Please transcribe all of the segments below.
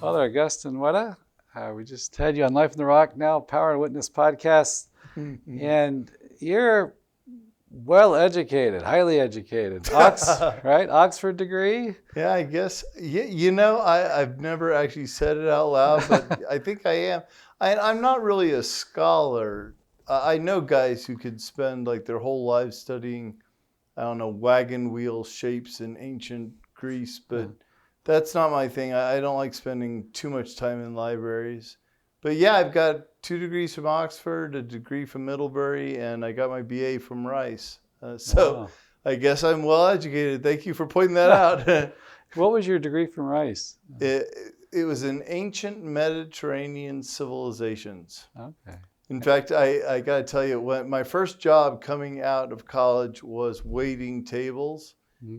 Father Augustine Wetta. We just had you on Life in the Rock Now, Power and Witness podcast. And you're well-educated, highly educated. Right? Oxford degree? Yeah, I guess. I've never actually said it out loud, but I think I am. I'm not really a scholar. I know guys who could spend like their whole lives studying, I don't know, wagon wheel shapes in ancient Greece, but that's not my thing. I don't like spending too much time in libraries. But yeah, I've got 2 degrees from Oxford, a degree from Middlebury, and I got my BA from Rice. So I guess I'm well educated. Thank you for pointing that out. What was your degree from Rice? It was in ancient Mediterranean civilizations. Okay. In fact, I got to tell you, my first job coming out of college was waiting tables.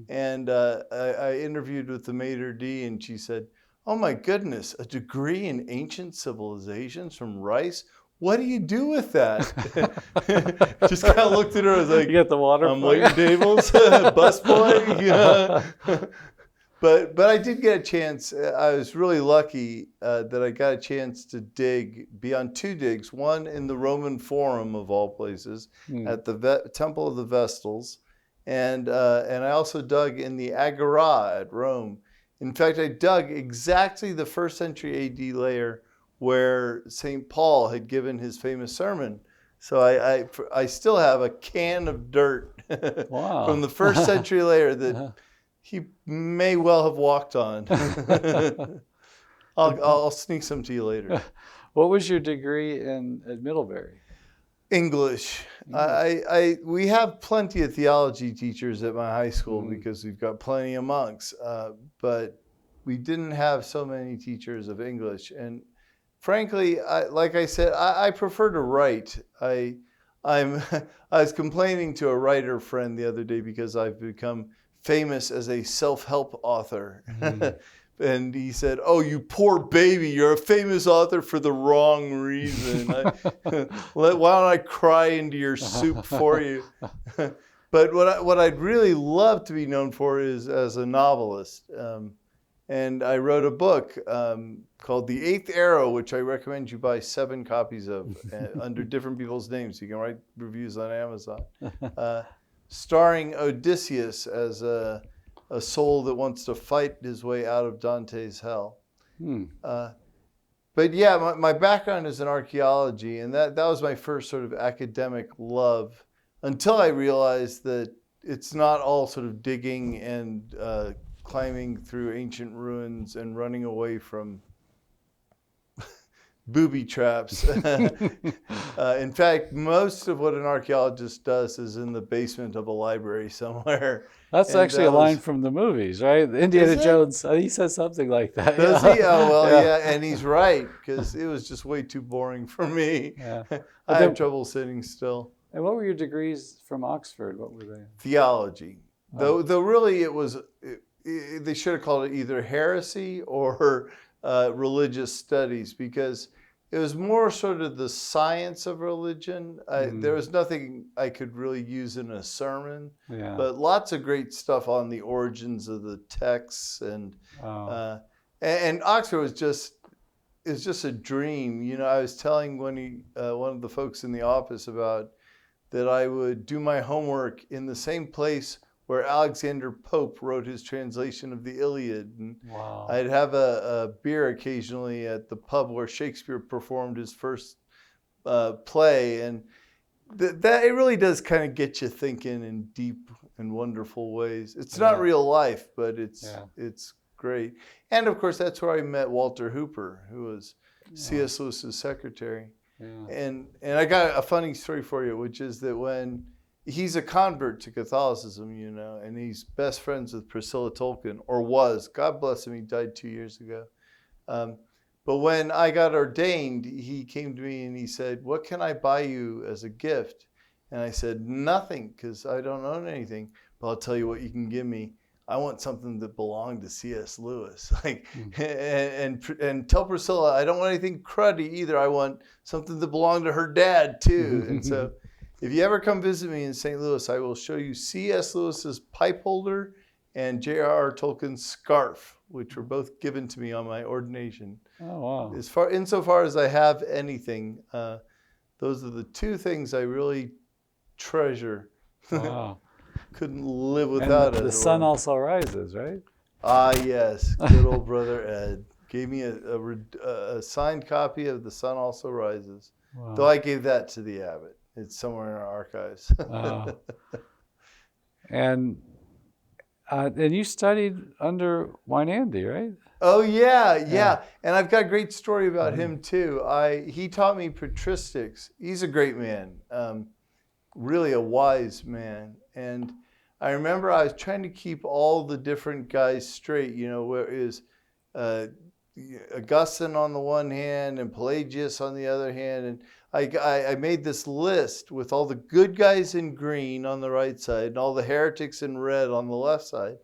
And I interviewed with the maitre d', and she said, "Oh my goodness, a degree in ancient civilizations from Rice? What do you do with that?" Just kind of looked at her. I was like, "You got the water? I'm waiting tables, busboy." Yeah. But I did get a chance. I was really lucky that I got a chance to be on 2 digs. One in the Roman Forum of all places, at the Temple of the Vestals. And I also dug in the Agora at Rome. In fact, I dug exactly the 1st century AD layer where St. Paul had given his famous sermon. So I still have a can of dirt from the 1st century layer that he may well have walked on. I'll sneak some to you later. What was your degree at Middlebury? English. We have plenty of theology teachers at my high school because we've got plenty of monks, but we didn't have so many teachers of English. And frankly, like I said, I prefer to write. I was complaining to a writer friend the other day because I've become famous as a self-help author. And he said, "Oh, you poor baby, you're a famous author for the wrong reason. Why don't I cry into your soup for you?" But what I'd really love to be known for is as a novelist. And I wrote a book called The Eighth Arrow, which I recommend you buy 7 copies of under different people's names. You can write reviews on Amazon. Starring Odysseus as a soul that wants to fight his way out of Dante's hell. But yeah, my background is in archaeology, and that was my first sort of academic love until I realized that it's not all sort of digging and climbing through ancient ruins and running away from booby traps. In fact, most of what an archaeologist does is in the basement of a library somewhere. That's actually a line from the movies, right? Indiana Jones, he says something like that. Does he? Oh, well, yeah, and he's right, because it was just way too boring for me. I have trouble sitting still. And what were your degrees from Oxford? What were they? Theology. Though really they should have called it either heresy or religious studies, because it was more sort of the science of religion. There was nothing I could really use in a sermon, but lots of great stuff on the origins of the texts. And Oxford was just a dream. You know, I was telling one of the folks in the office about that I would do my homework in the same place where Alexander Pope wrote his translation of the Iliad. And I'd have a beer occasionally at the pub where Shakespeare performed his first play. And that it really does kind of get you thinking in deep and wonderful ways. It's not real life, but it's great. And of course, that's where I met Walter Hooper, who was C.S. Lewis's secretary. And I got a funny story for you, which is that when he's a convert to Catholicism, you know, and he's best friends with Priscilla Tolkien, or was. God bless him, he died 2 years ago. But when I got ordained, he came to me and he said, "What can I buy you as a gift?" And I said, "Nothing, because I don't own anything. But I'll tell you what you can give me. I want something that belonged to C.S. Lewis. And tell Priscilla, I don't want anything cruddy either. I want something that belonged to her dad, too." And so if you ever come visit me in St. Louis, I will show you C.S. Lewis's pipe holder and J.R.R. Tolkien's scarf, which were both given to me on my ordination. Oh, wow. Insofar as I have anything, those are the two things I really treasure. Wow. Couldn't live without it. The sun also rises, right? Ah, yes. Good old brother Ed gave me a signed copy of The Sun Also Rises. Wow. Though I gave that to the abbot. It's somewhere in our archives. Wow. And you studied under Wynandy, right? Oh, yeah. And I've got a great story about him, too. He taught me patristics. He's a great man, really a wise man. And I remember I was trying to keep all the different guys straight, where is Augustine on the one hand and Pelagius on the other hand. And I made this list with all the good guys in green on the right side and all the heretics in red on the left side.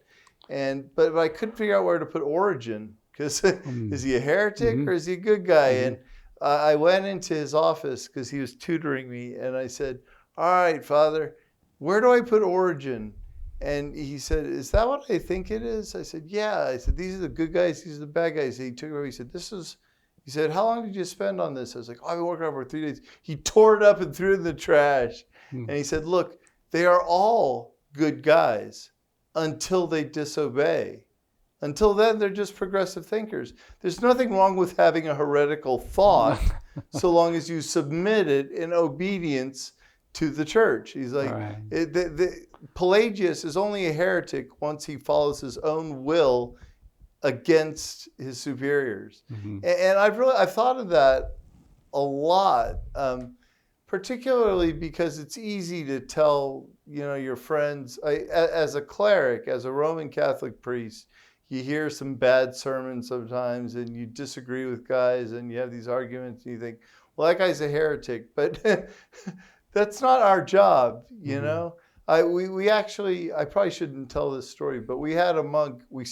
But I couldn't figure out where to put Origen, because is he a heretic or is he a good guy? And I went into his office because he was tutoring me, and I said, "All right, Father, where do I put Origen?" And he said, "Is that what I think it is?" I said, "Yeah." I said, "These are the good guys, these are the bad guys." He took it over. He said, "How long did you spend on this?" I was like, "Oh, I've been working on it for 3 days." He tore it up and threw it in the trash. And he said, "Look, they are all good guys until they disobey. Until then, they're just progressive thinkers. There's nothing wrong with having a heretical thought so long as you submit it in obedience to the church." He's like, Pelagius is only a heretic once he follows his own will against his superiors. And I've thought of that a lot, particularly because it's easy to tell, your friends, as a cleric, as a Roman Catholic priest, you hear some bad sermons sometimes and you disagree with guys and you have these arguments and you think, well, that guy's a heretic. But that's not our job, I probably shouldn't tell this story, but we had a monk, we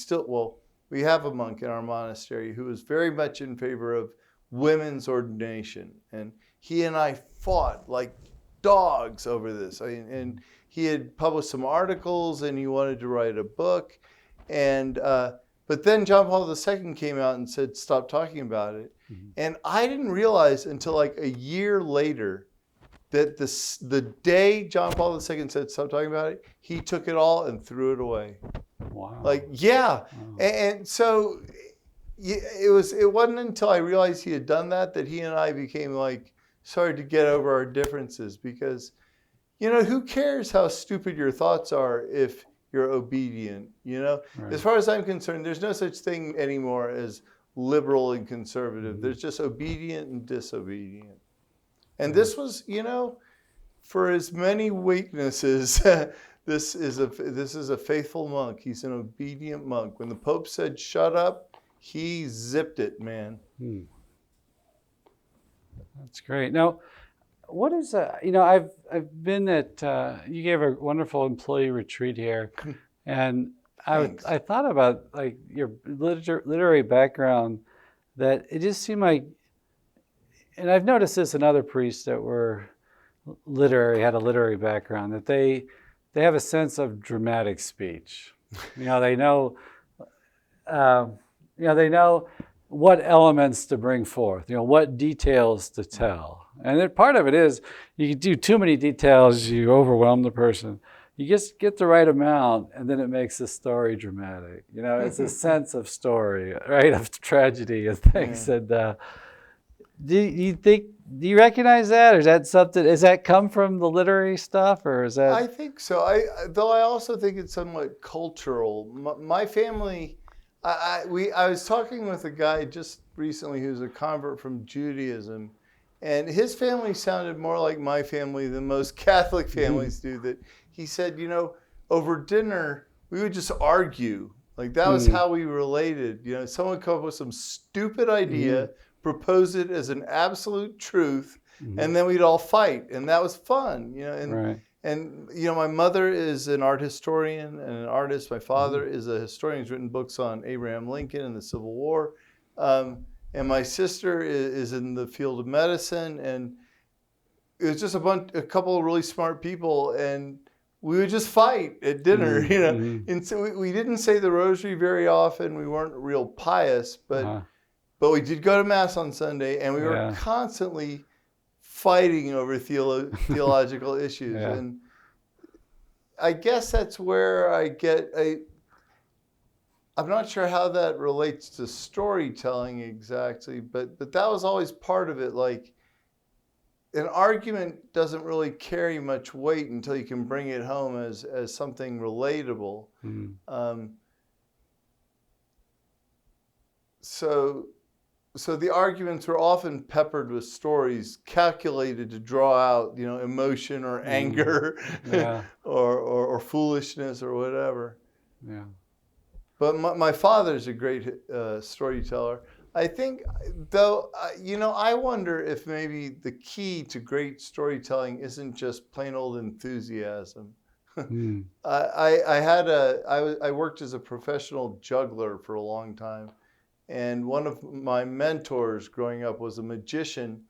have a monk in our monastery who was very much in favor of women's ordination. And he and I fought like dogs over this. And he had published some articles and he wanted to write a book. And but then John Paul II came out and said, stop talking about it. And I didn't realize until like a year later that the day John Paul II said, stop talking about it, he took it all and threw it away. Wow. Wow. And so it wasn't until I realized he had done that he and I became started to get over our differences, because, who cares how stupid your thoughts are if you're obedient, Right. As far as I'm concerned, there's no such thing anymore as liberal and conservative. There's just obedient and disobedient. And this was, for as many weaknesses, this is a faithful monk. He's an obedient monk. When the Pope said, shut up, he zipped it, man. That's great. Now, what is I've been at you gave a wonderful employee retreat here, and I thought about your literary background, that it just seemed like, and I've noticed this in other priests that were had a literary background, that they have a sense of dramatic speech. They know what elements to bring forth, what details to tell. And then part of it is, you do too many details, you overwhelm the person. You just get the right amount, and then it makes the story dramatic. It's a sense of story, right, of tragedy and things. And do you recognize that, or is that something? Does that come from the literary stuff, or is that? I think so. Though I also think it's somewhat cultural. My family, I was talking with a guy just recently who's a convert from Judaism, and his family sounded more like my family than most Catholic families do. That he said, over dinner we would just argue. That was how we related. Someone would come up with some stupid idea, propose it as an absolute truth, and then we'd all fight, and that was fun. Right. And my mother is an art historian and an artist. My father is a historian. He's written books on Abraham Lincoln and the Civil War. And my sister is in the field of medicine. And it was just a couple of really smart people. And we would just fight at dinner, Mm-hmm. you know. Mm-hmm. And so we didn't say the rosary very often. We weren't real pious, but we did go to Mass on Sunday, and we were constantly fighting over theological issues. Yeah. And I guess that's where I get I'm not sure how that relates to storytelling exactly, but that was always part of it. Like, an argument doesn't really carry much weight until you can bring it home as something relatable. Mm-hmm. So the arguments were often peppered with stories calculated to draw out, you know, emotion or anger, or foolishness or whatever. Yeah. But my father's a great storyteller. I think, though, you know, I wonder if maybe the key to great storytelling isn't just plain old enthusiasm. Mm. I worked as a professional juggler for a long time. And one of my mentors growing up was a magician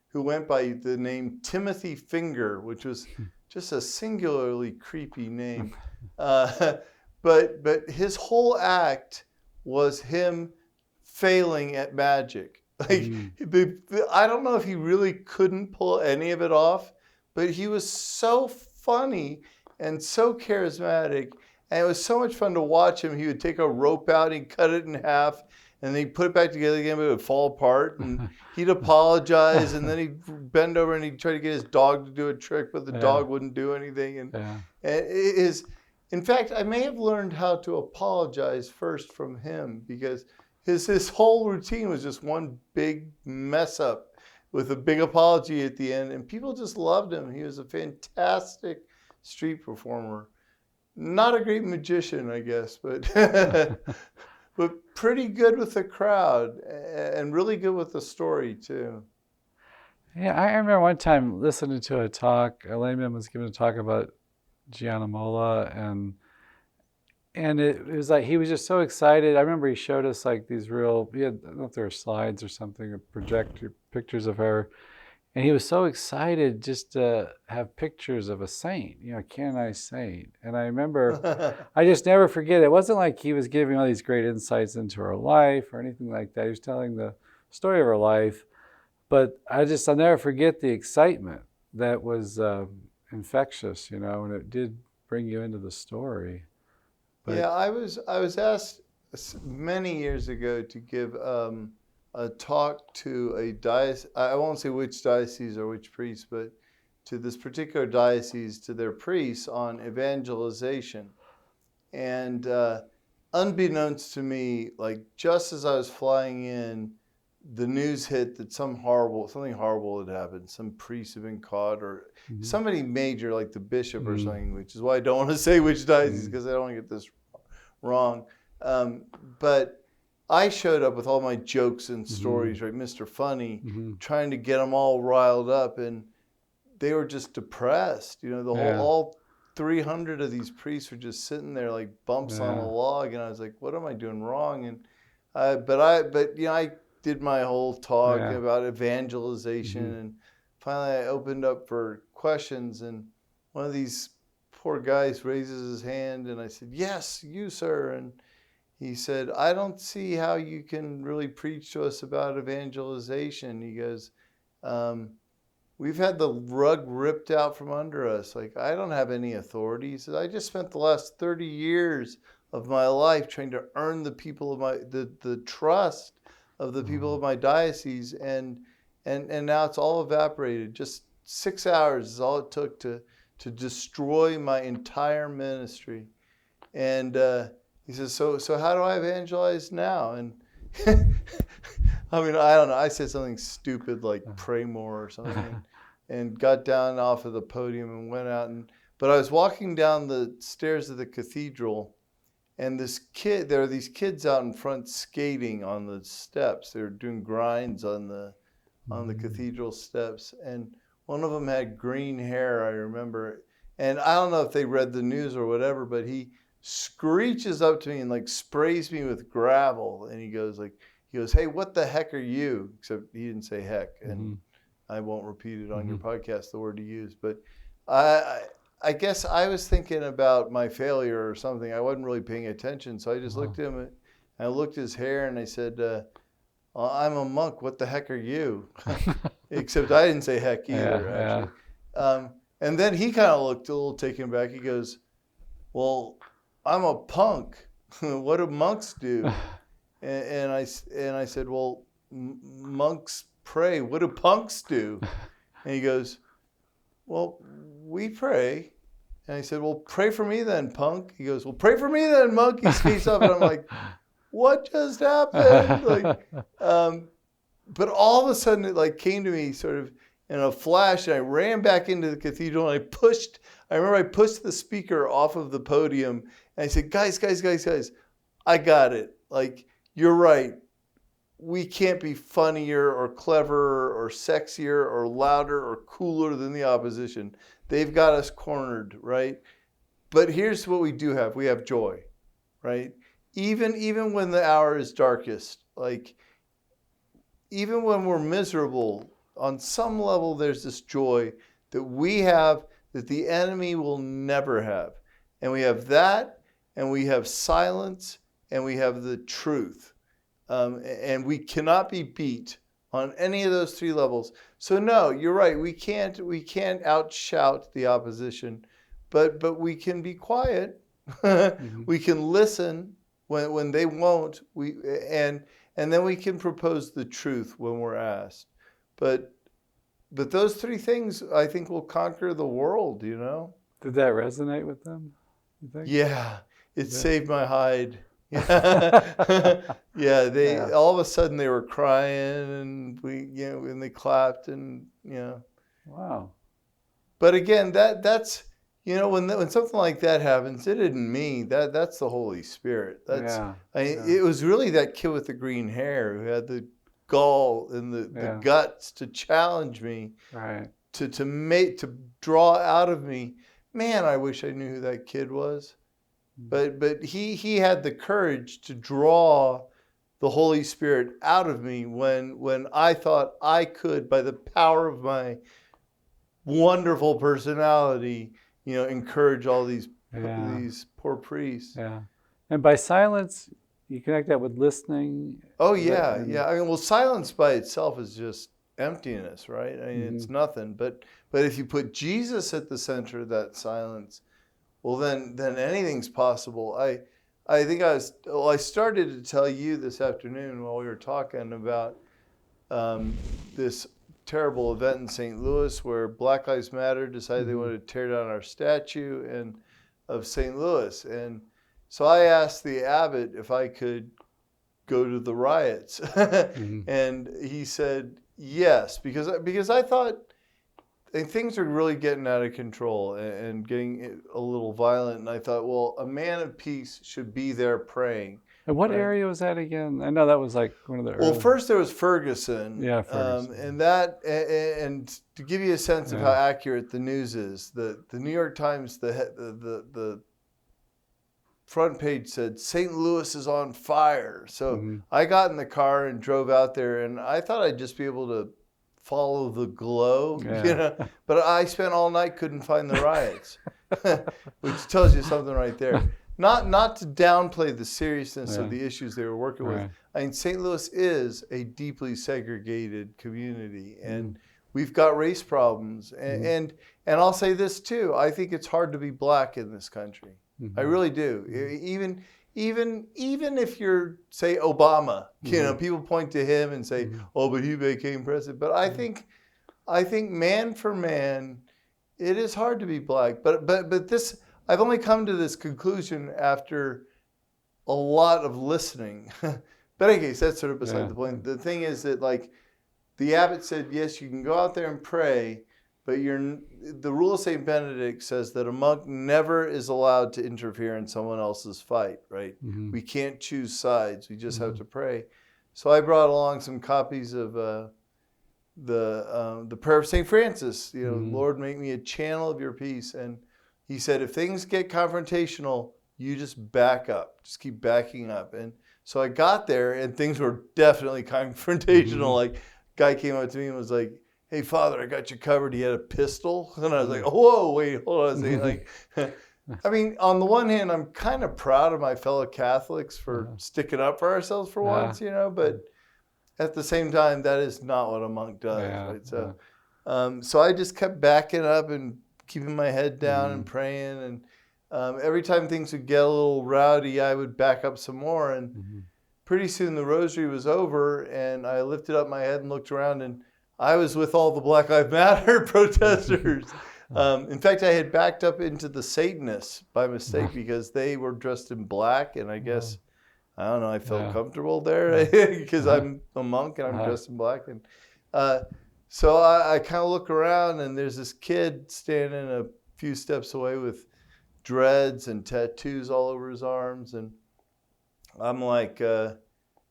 who went by the name Timothy Finger, which was just a singularly creepy name. But his whole act was him failing at magic. Like, I don't know if he really couldn't pull any of it off, but he was so funny and so charismatic. And it was so much fun to watch him. He would take a rope out, he'd cut it in half, and then he'd put it back together again, but it would fall apart. And he'd apologize, and then he'd bend over and he'd try to get his dog to do a trick, but the dog wouldn't do anything. And it is, in fact, I may have learned how to apologize first from him, because his whole routine was just one big mess up with a big apology at the end, and people just loved him. He was a fantastic street performer. Not a great magician, I guess, but but pretty good with the crowd and really good with the story too. Yeah, I remember one time listening to a talk. A layman was giving a talk about Gianna Molla, and it was like he was just so excited. I remember he showed us like these real, I don't know if there were slides or something, or projector pictures of her. And he was so excited just to have pictures of a saint, you know, a canonized saint. And I remember, I just never forget, it wasn't like he was giving all these great insights into her life or anything like that. He was telling the story of her life. But I'll never forget the excitement that was infectious, you know, and it did bring you into the story. But, yeah, I was asked many years ago to give a talk to a diocese. I won't say which diocese or which priest, but to this particular diocese, to their priests, on evangelization. And unbeknownst to me, like just as I was flying in, the news hit that something horrible had happened. Some priest had been caught, or somebody major, like the bishop or something, which is why I don't want to say which diocese, because I don't want to get this wrong. But I showed up with all my jokes and stories, right, Mr. Funny, trying to get them all riled up, and they were just depressed. You know, all 300 of these priests were just sitting there like bumps on a log, and I was like, "What am I doing wrong?" And but you know, I did my whole talk about evangelization, and finally I opened up for questions, and one of these poor guys raises his hand, and I said, "Yes, you, sir." And he said, "I don't see how you can really preach to us about evangelization." He goes, "We've had the rug ripped out from under us. Like, I don't have any authority." He said, "I just spent the last 30 years of my life trying to earn the people of the trust of the people of my diocese, and now it's all evaporated. Just 6 hours is all it took to destroy my entire ministry." And he says, so how do I evangelize now? And I mean, I don't know. I said something stupid like pray more or something, and got down off of the podium and went out. But I was walking down the stairs of the cathedral, and there are these kids out in front skating on the steps. They were doing grinds on the cathedral steps, and one of them had green hair, I remember. And I don't know if they read the news or whatever, but he screeches up to me and like sprays me with gravel, and he goes, "Hey, what the heck are you?" Except he didn't say heck, and I won't repeat it on your podcast, the word he used. But I guess I was thinking about my failure or something. I wasn't really paying attention, so I just looked at him and I looked at his hair and I said, I'm a monk. What the heck are you? Except I didn't say heck either, actually. Yeah. And then he kind of looked a little taken back. He goes, well, I'm a punk. What do monks do? And I said, well, monks pray. What do punks do? And he goes, well, we pray. And I said, well, pray for me then, punk. He goes, well, pray for me then, monk. He speaks up, and I'm like, what just happened? Like, but all of a sudden, it like came to me sort of in a flash, and I ran back into the cathedral, and I remember I pushed the speaker off of the podium, and I said, guys, I got it. Like, you're right. We can't be funnier or cleverer or sexier or louder or cooler than the opposition. They've got us cornered, right? But here's what we do have. We have joy, right? Even when the hour is darkest, like even when we're miserable, on some level there's this joy that we have that the enemy will never have. And we have that, and we have silence, and we have the truth. And we cannot be beat on any of those three levels. So no, you're right. We can't outshout the opposition, but we can be quiet. We can listen when they won't. And then we can propose the truth when we're asked. But those three things, I think, will conquer the world. You know. Did that resonate with them, you think? Yeah, it saved my hide. Yeah, all of a sudden they were crying, and and they clapped, and Wow. But again, that's when something like that happens, it isn't me. That's the Holy Spirit. It was really that kid with the green hair who had the gall and the guts to challenge me, right? To draw out of me. Man, I wish I knew who that kid was. But he had the courage to draw the Holy Spirit out of me when I thought I could, by the power of my wonderful personality, encourage all these poor priests. Yeah. And by silence, you connect that with listening. Oh yeah, yeah. I mean, well, silence by itself is just emptiness, right? I mean, it's nothing. But if you put Jesus at the center of that silence, well, then anything's possible. I think I started to tell you this afternoon while we were talking about this terrible event in St. Louis where Black Lives Matter decided they wanted to tear down our statue of St. Louis. And so I asked the abbot if I could go to the riots. And he said yes, because I thought things are really getting out of control and getting a little violent. And I thought, well, a man of peace should be there praying. And what area was that again? I know that was like one of the early... Well, first there was Ferguson. Yeah, Ferguson. And to give you a sense of how accurate the news is, the New York Times, the front page said, St. Louis is on fire. So I got in the car and drove out there, and I thought I'd just be able to follow the glow, but I spent all night, couldn't find the riots, which tells you something right there. Not to downplay the seriousness of the issues they were working with. I mean, St. Louis is a deeply segregated community, and we've got race problems. And I'll say this too, I think it's hard to be black in this country. I really do. Even if you're, say, Obama, people point to him and say, oh, but he became president. But I think man for man, it is hard to be black. But this, I've only come to this conclusion after a lot of listening. But in any case, that's sort of beside the point. The thing is that, like, the abbot said, yes, you can go out there and pray, but the rule of St. Benedict says that a monk never is allowed to interfere in someone else's fight, right? We can't choose sides. We just have to pray. So I brought along some copies of the prayer of St. Francis, Lord, make me a channel of your peace. And he said, if things get confrontational, you just back up. Just keep backing up. And so I got there, and things were definitely confrontational. Like, guy came up to me and was like, hey, Father, I got you covered. He had a pistol. And I was like, whoa, wait, hold on a second. Like, I mean, on the one hand, I'm kind of proud of my fellow Catholics for sticking up for ourselves for once, you know, but at the same time, that is not what a monk does, right? So, so I just kept backing up and keeping my head down and praying. And every time things would get a little rowdy, I would back up some more. And pretty soon the rosary was over, and I lifted up my head and looked around, and I was with all the Black Lives Matter protesters. In fact, I had backed up into the Satanists by mistake because they were dressed in black, and I guess, I don't know, I felt comfortable there because I'm a monk and I'm dressed in black. And so I kind of look around, and there's this kid standing a few steps away with dreads and tattoos all over his arms, and I'm like,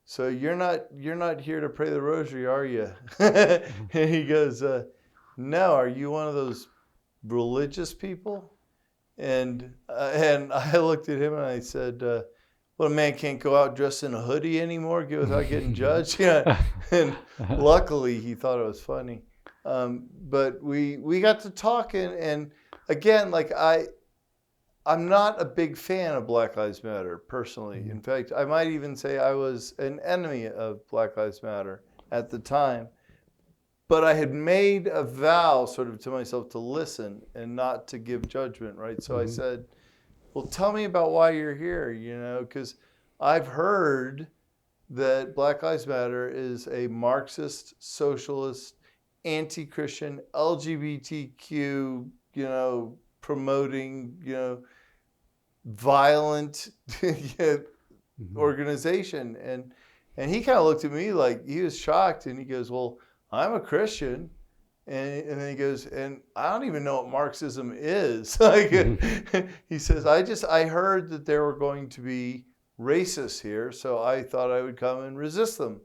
so you're not here to pray the rosary, are you? And he goes, no. Are you one of those religious people? And I looked at him and I said, well, a man can't go out dressed in a hoodie anymore without getting judged. Yeah. And luckily he thought it was funny. But we got to talking, and again, like I'm not a big fan of Black Lives Matter personally. In fact, I might even say I was an enemy of Black Lives Matter at the time. But I had made a vow sort of to myself to listen and not to give judgment, right? So I said, well, tell me about why you're here, you know, because I've heard that Black Lives Matter is a Marxist, socialist, anti-Christian, LGBTQ, you know, promoting, you know, violent organization. And he kind of looked at me like he was shocked, and he goes, well, I'm a Christian. And then he goes, and I don't even know what Marxism is. Like, he says, I heard that there were going to be racists here, so I thought I would come and resist them.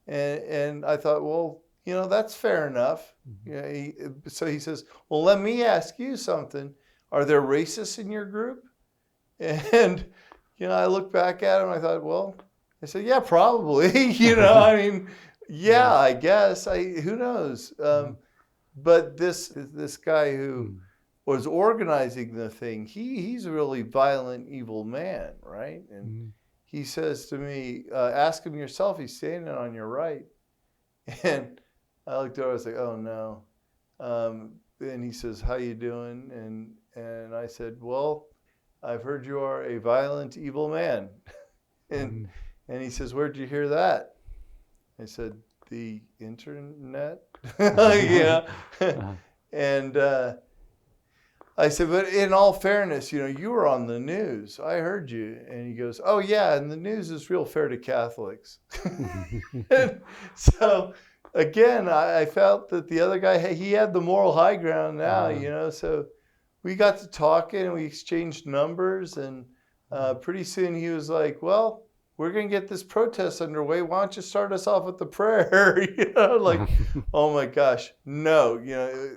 And I thought, well, you know, that's fair enough. You know, so he says, well, let me ask you something. Are there racists in your group? And, you know, I looked back at him, I thought, well, I said, yeah, probably. You know, I mean, yeah, I guess. Who knows? But this guy who was organizing the thing, he's a really violent, evil man, right? And he says to me, ask him yourself, he's standing on your right. And I looked over, I was like, oh no. And he says, how you doing? And I said, well, I've heard you are a violent, evil man. And he says, where'd you hear that? I said, the internet. Yeah. And I said, but in all fairness, you know, you were on the news. I heard you. And he goes, oh yeah, and the news is real fair to Catholics. And so again, I felt that the other guy, he had the moral high ground now, you know, so we got to talking and we exchanged numbers, and pretty soon he was like, well, we're going to get this protest underway. Why don't you start us off with the prayer? You know, like, oh my gosh, no. You know,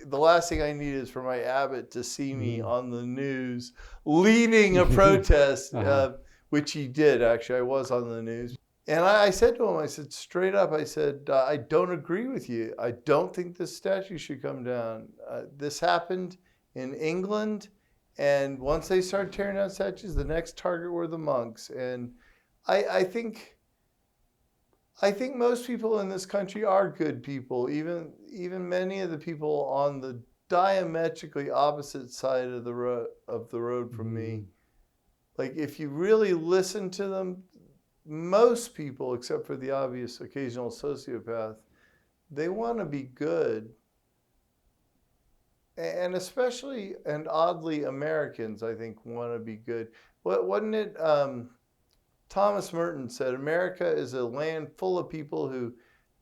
the last thing I need is for my abbot to see me on the news leading a protest, which he did, actually. I was on the news. And I said to him, I said, straight up, I said, I don't agree with you. I don't think this statue should come down. This happened in England, and once they started tearing down statues, the next target were the monks. And I think most people in this country are good people, even many of the people on the diametrically opposite side of the road from me. Like, if you really listen to them, most people, except for the obvious occasional sociopath, they want to be good. And especially, and oddly, Americans, I think, want to be good. Wasn't it... Thomas Merton said, America is a land full of people who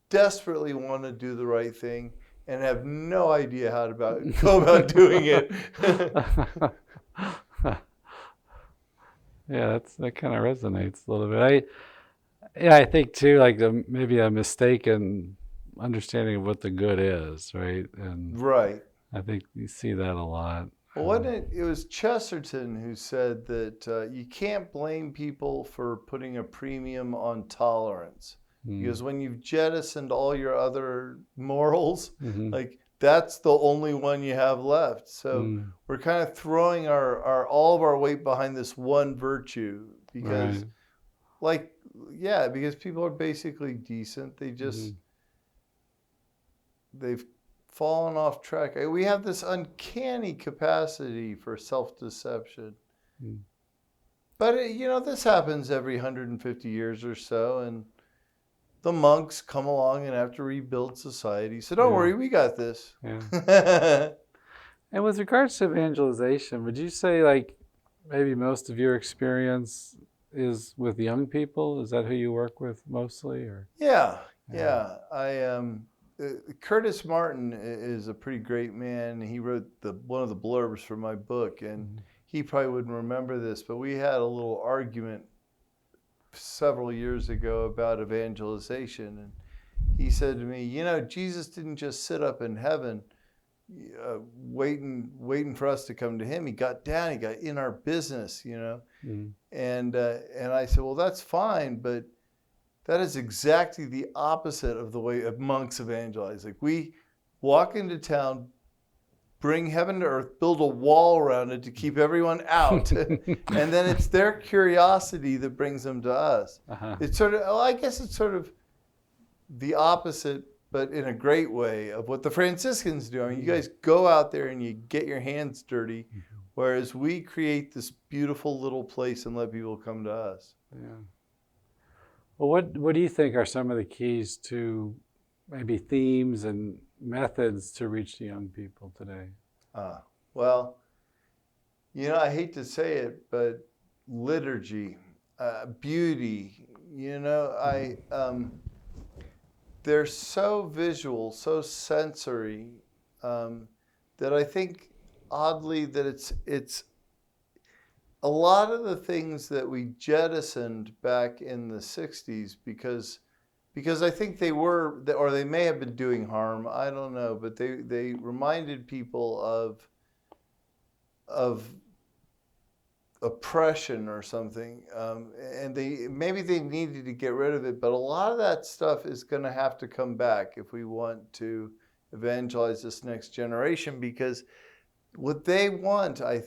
desperately want to do the right thing and have no idea how to go about doing it. Yeah, that kind of resonates a little bit. I think too, like maybe a mistaken understanding of what the good is, right? And right. I think you see that a lot. Well, wasn't it was Chesterton who said that you can't blame people for putting a premium on tolerance. Because when you've jettisoned all your other morals, Mm-hmm. like that's the only one you have left. So we're kind of throwing our all of our weight behind this one virtue because because people are basically decent. They just they've fallen off track. We have this uncanny capacity for self-deception. But this happens every 150 years or so, and the monks come along and have to rebuild society. So don't worry, we got this. Yeah. And with regards to evangelization, would you say like maybe most of your experience is with young people? Is that who you work with mostly, or? Yeah. I Curtis Martin is a pretty great man. He wrote one of the blurbs for my book, and he probably wouldn't remember this, but we had a little argument several years ago about evangelization, and he said to me, Jesus didn't just sit up in heaven waiting for us to come to him. He got down, he got in our business, and I said, well, that's fine, but that is exactly the opposite of the way monks evangelize. Like, we walk into town, bring heaven to earth, build a wall around it to keep everyone out. And then it's their curiosity that brings them to us. It's sort of, I guess it's sort of the opposite, but in a great way, of what the Franciscans do. I mean, you guys go out there and you get your hands dirty, whereas we create this beautiful little place and let people come to us. Yeah. Well, what do you think are some of the keys to maybe themes and methods to reach the young people today? Well, I hate to say it, but liturgy, beauty, they're so visual, so sensory, that I think oddly that it's a lot of the things that we jettisoned back in the 60s because I think they were, or they may have been doing harm, I don't know, but they reminded people of oppression or something, and maybe they needed to get rid of it, but a lot of that stuff is going to have to come back if we want to evangelize this next generation, because what they want, I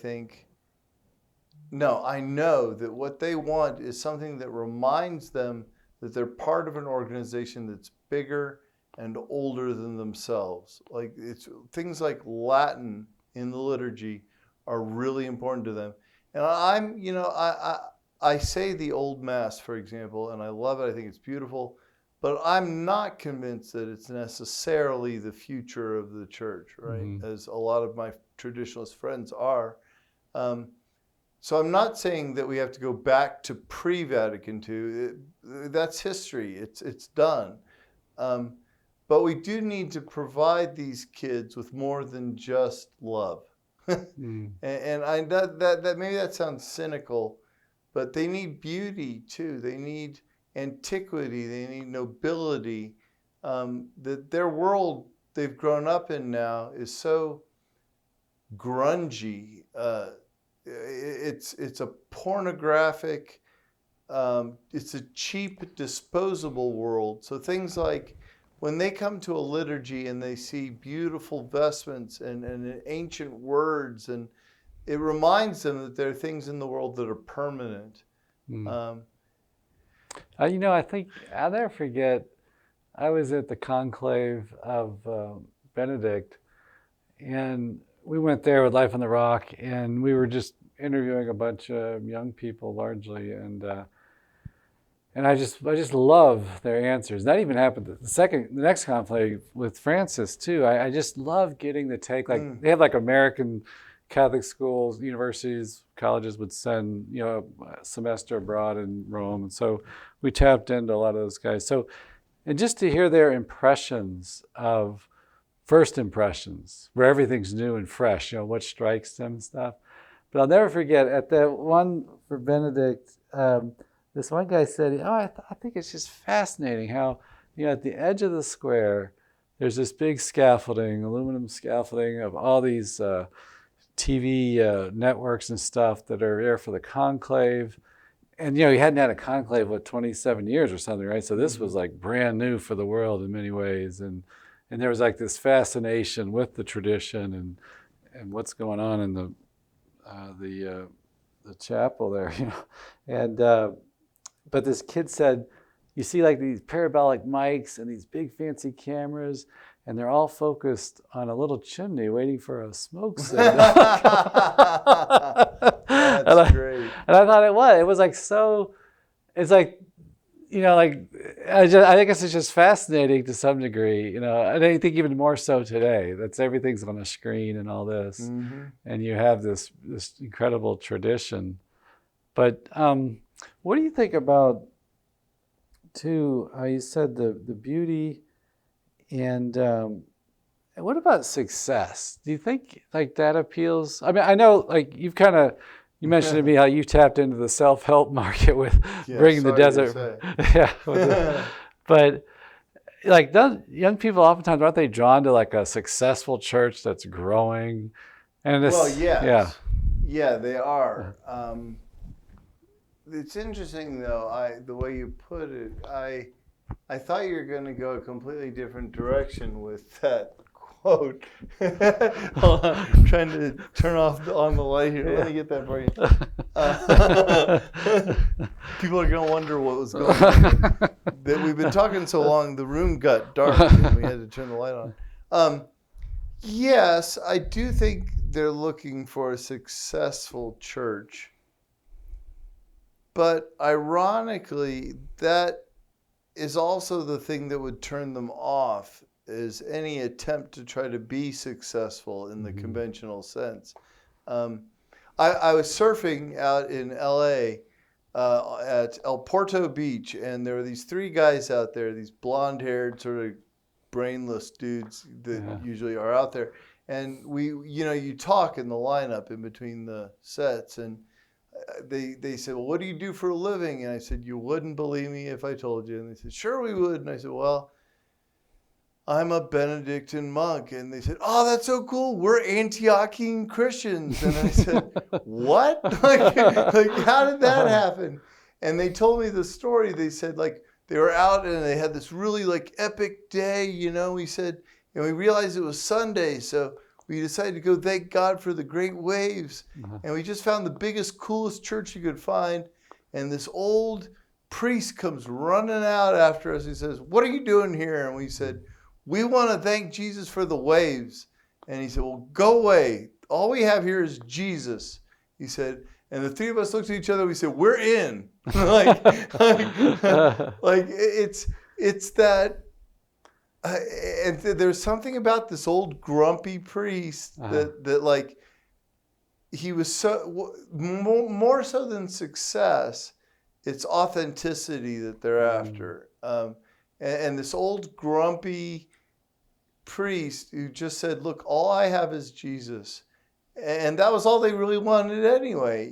know that what they want is something that reminds them that they're part of an organization that's bigger and older than themselves. Like, it's things like Latin in the liturgy are really important to them. And I say the old Mass, for example, and I love it. I think it's beautiful, but I'm not convinced that it's necessarily the future of the church, right? As a lot of my traditionalist friends are. So I'm not saying that we have to go back to pre-Vatican II. That's history. It's done. But we do need to provide these kids with more than just love. And that maybe that sounds cynical, but they need beauty too. They need antiquity. They need nobility. That their world they've grown up in now is so grungy. It's a pornographic, it's a cheap, disposable world. So things like when they come to a liturgy and they see beautiful vestments and ancient words, and it reminds them that there are things in the world that are permanent. I think I'll never forget, I was at the conclave of Benedict, and we went there with Life on the Rock, and we were just interviewing a bunch of young people largely, and I just love their answers. That even happened the next conclave with Francis too. I just love getting the take. Like they have like American Catholic schools, universities, colleges would send a semester abroad in Rome, and so we tapped into a lot of those guys. So, and just to hear their first impressions, where everything's new and fresh, what strikes them and stuff. But I'll never forget, at that one for Benedict, this one guy said, I think it's just fascinating how, at the edge of the square, there's this big scaffolding, aluminum scaffolding of all these TV networks and stuff that are there for the conclave. and he hadn't had a conclave, 27 years or something, right? So this was like brand new for the world in many ways. And there was like this fascination with the tradition and what's going on in the chapel there, And but this kid said, you see like these parabolic mics and these big fancy cameras, and they're all focused on a little chimney waiting for a smoke signal. That's great. And I thought it was like so, it's like, like, I guess it's just fascinating to some degree, and I think even more so today, that's everything's on a screen and all this, and you have this incredible tradition. But what do you think about, too, you said the beauty, and what about success? Do you think like that appeals? I mean, I know like you mentioned to me how you tapped into the self-help market with bringing the desert. But like young people oftentimes, aren't they drawn to like a successful church that's growing? And yeah, they are. It's interesting though, the way you put it, I thought you were going to go a completely different direction with that quote. Hold on, I'm trying to turn on the light here. Let me get that for you. People are going to wonder what was going on. That we've been talking so long, the room got dark and we had to turn the light on. Yes, I do think they're looking for a successful church. But ironically, that is also the thing that would turn them off, is any attempt to try to be successful in the conventional sense. I was surfing out in LA at El Porto Beach, and there were these three guys out there, these blonde-haired, sort of brainless dudes that usually are out there. And you talk in the lineup in between the sets, and they said, well, what do you do for a living? And I said, you wouldn't believe me if I told you. And they said, sure we would. And I said, well, I'm a Benedictine monk. And they said, oh, that's so cool. We're Antiochian Christians. And I said, what? like, how did that happen? And they told me the story. They said, like, they were out and they had this really, like, epic day, he said, and we realized it was Sunday. So we decided to go thank God for the great waves. And we just found the biggest, coolest church you could find. And this old priest comes running out after us. He says, what are you doing here? And we said, we want to thank Jesus for the waves. And he said, well, go away. All we have here is Jesus. He said, and the three of us looked at each other. We said, we're in. like it's that. And there's something about this old grumpy priest that like, he was so more so than success, it's authenticity that they're after. And this old grumpy priest who just said, look, all I have is Jesus. And that was all they really wanted anyway,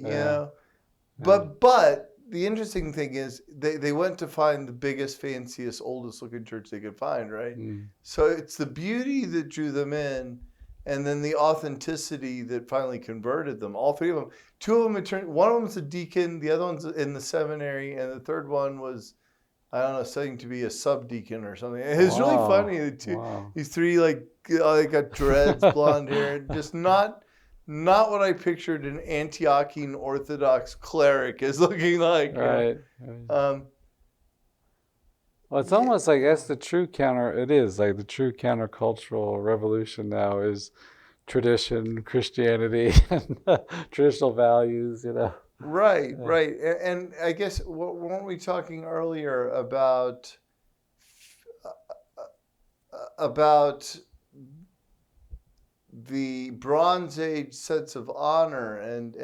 But the interesting thing is they went to find the biggest, fanciest, oldest looking church they could find, right? So it's the beauty that drew them in, and then the authenticity that finally converted them. All three of them. Two of them one of them was a deacon, the other one's in the seminary, and the third one was, I don't know, studying to be a subdeacon or something. It was really funny. These three they got dreads, blonde hair, just not what I pictured an Antiochian Orthodox cleric is looking like. Right. Well, it's almost like that's the true the true countercultural revolution now is tradition, Christianity, and traditional values, Right. And I guess, weren't we talking earlier about the Bronze Age sense of honor and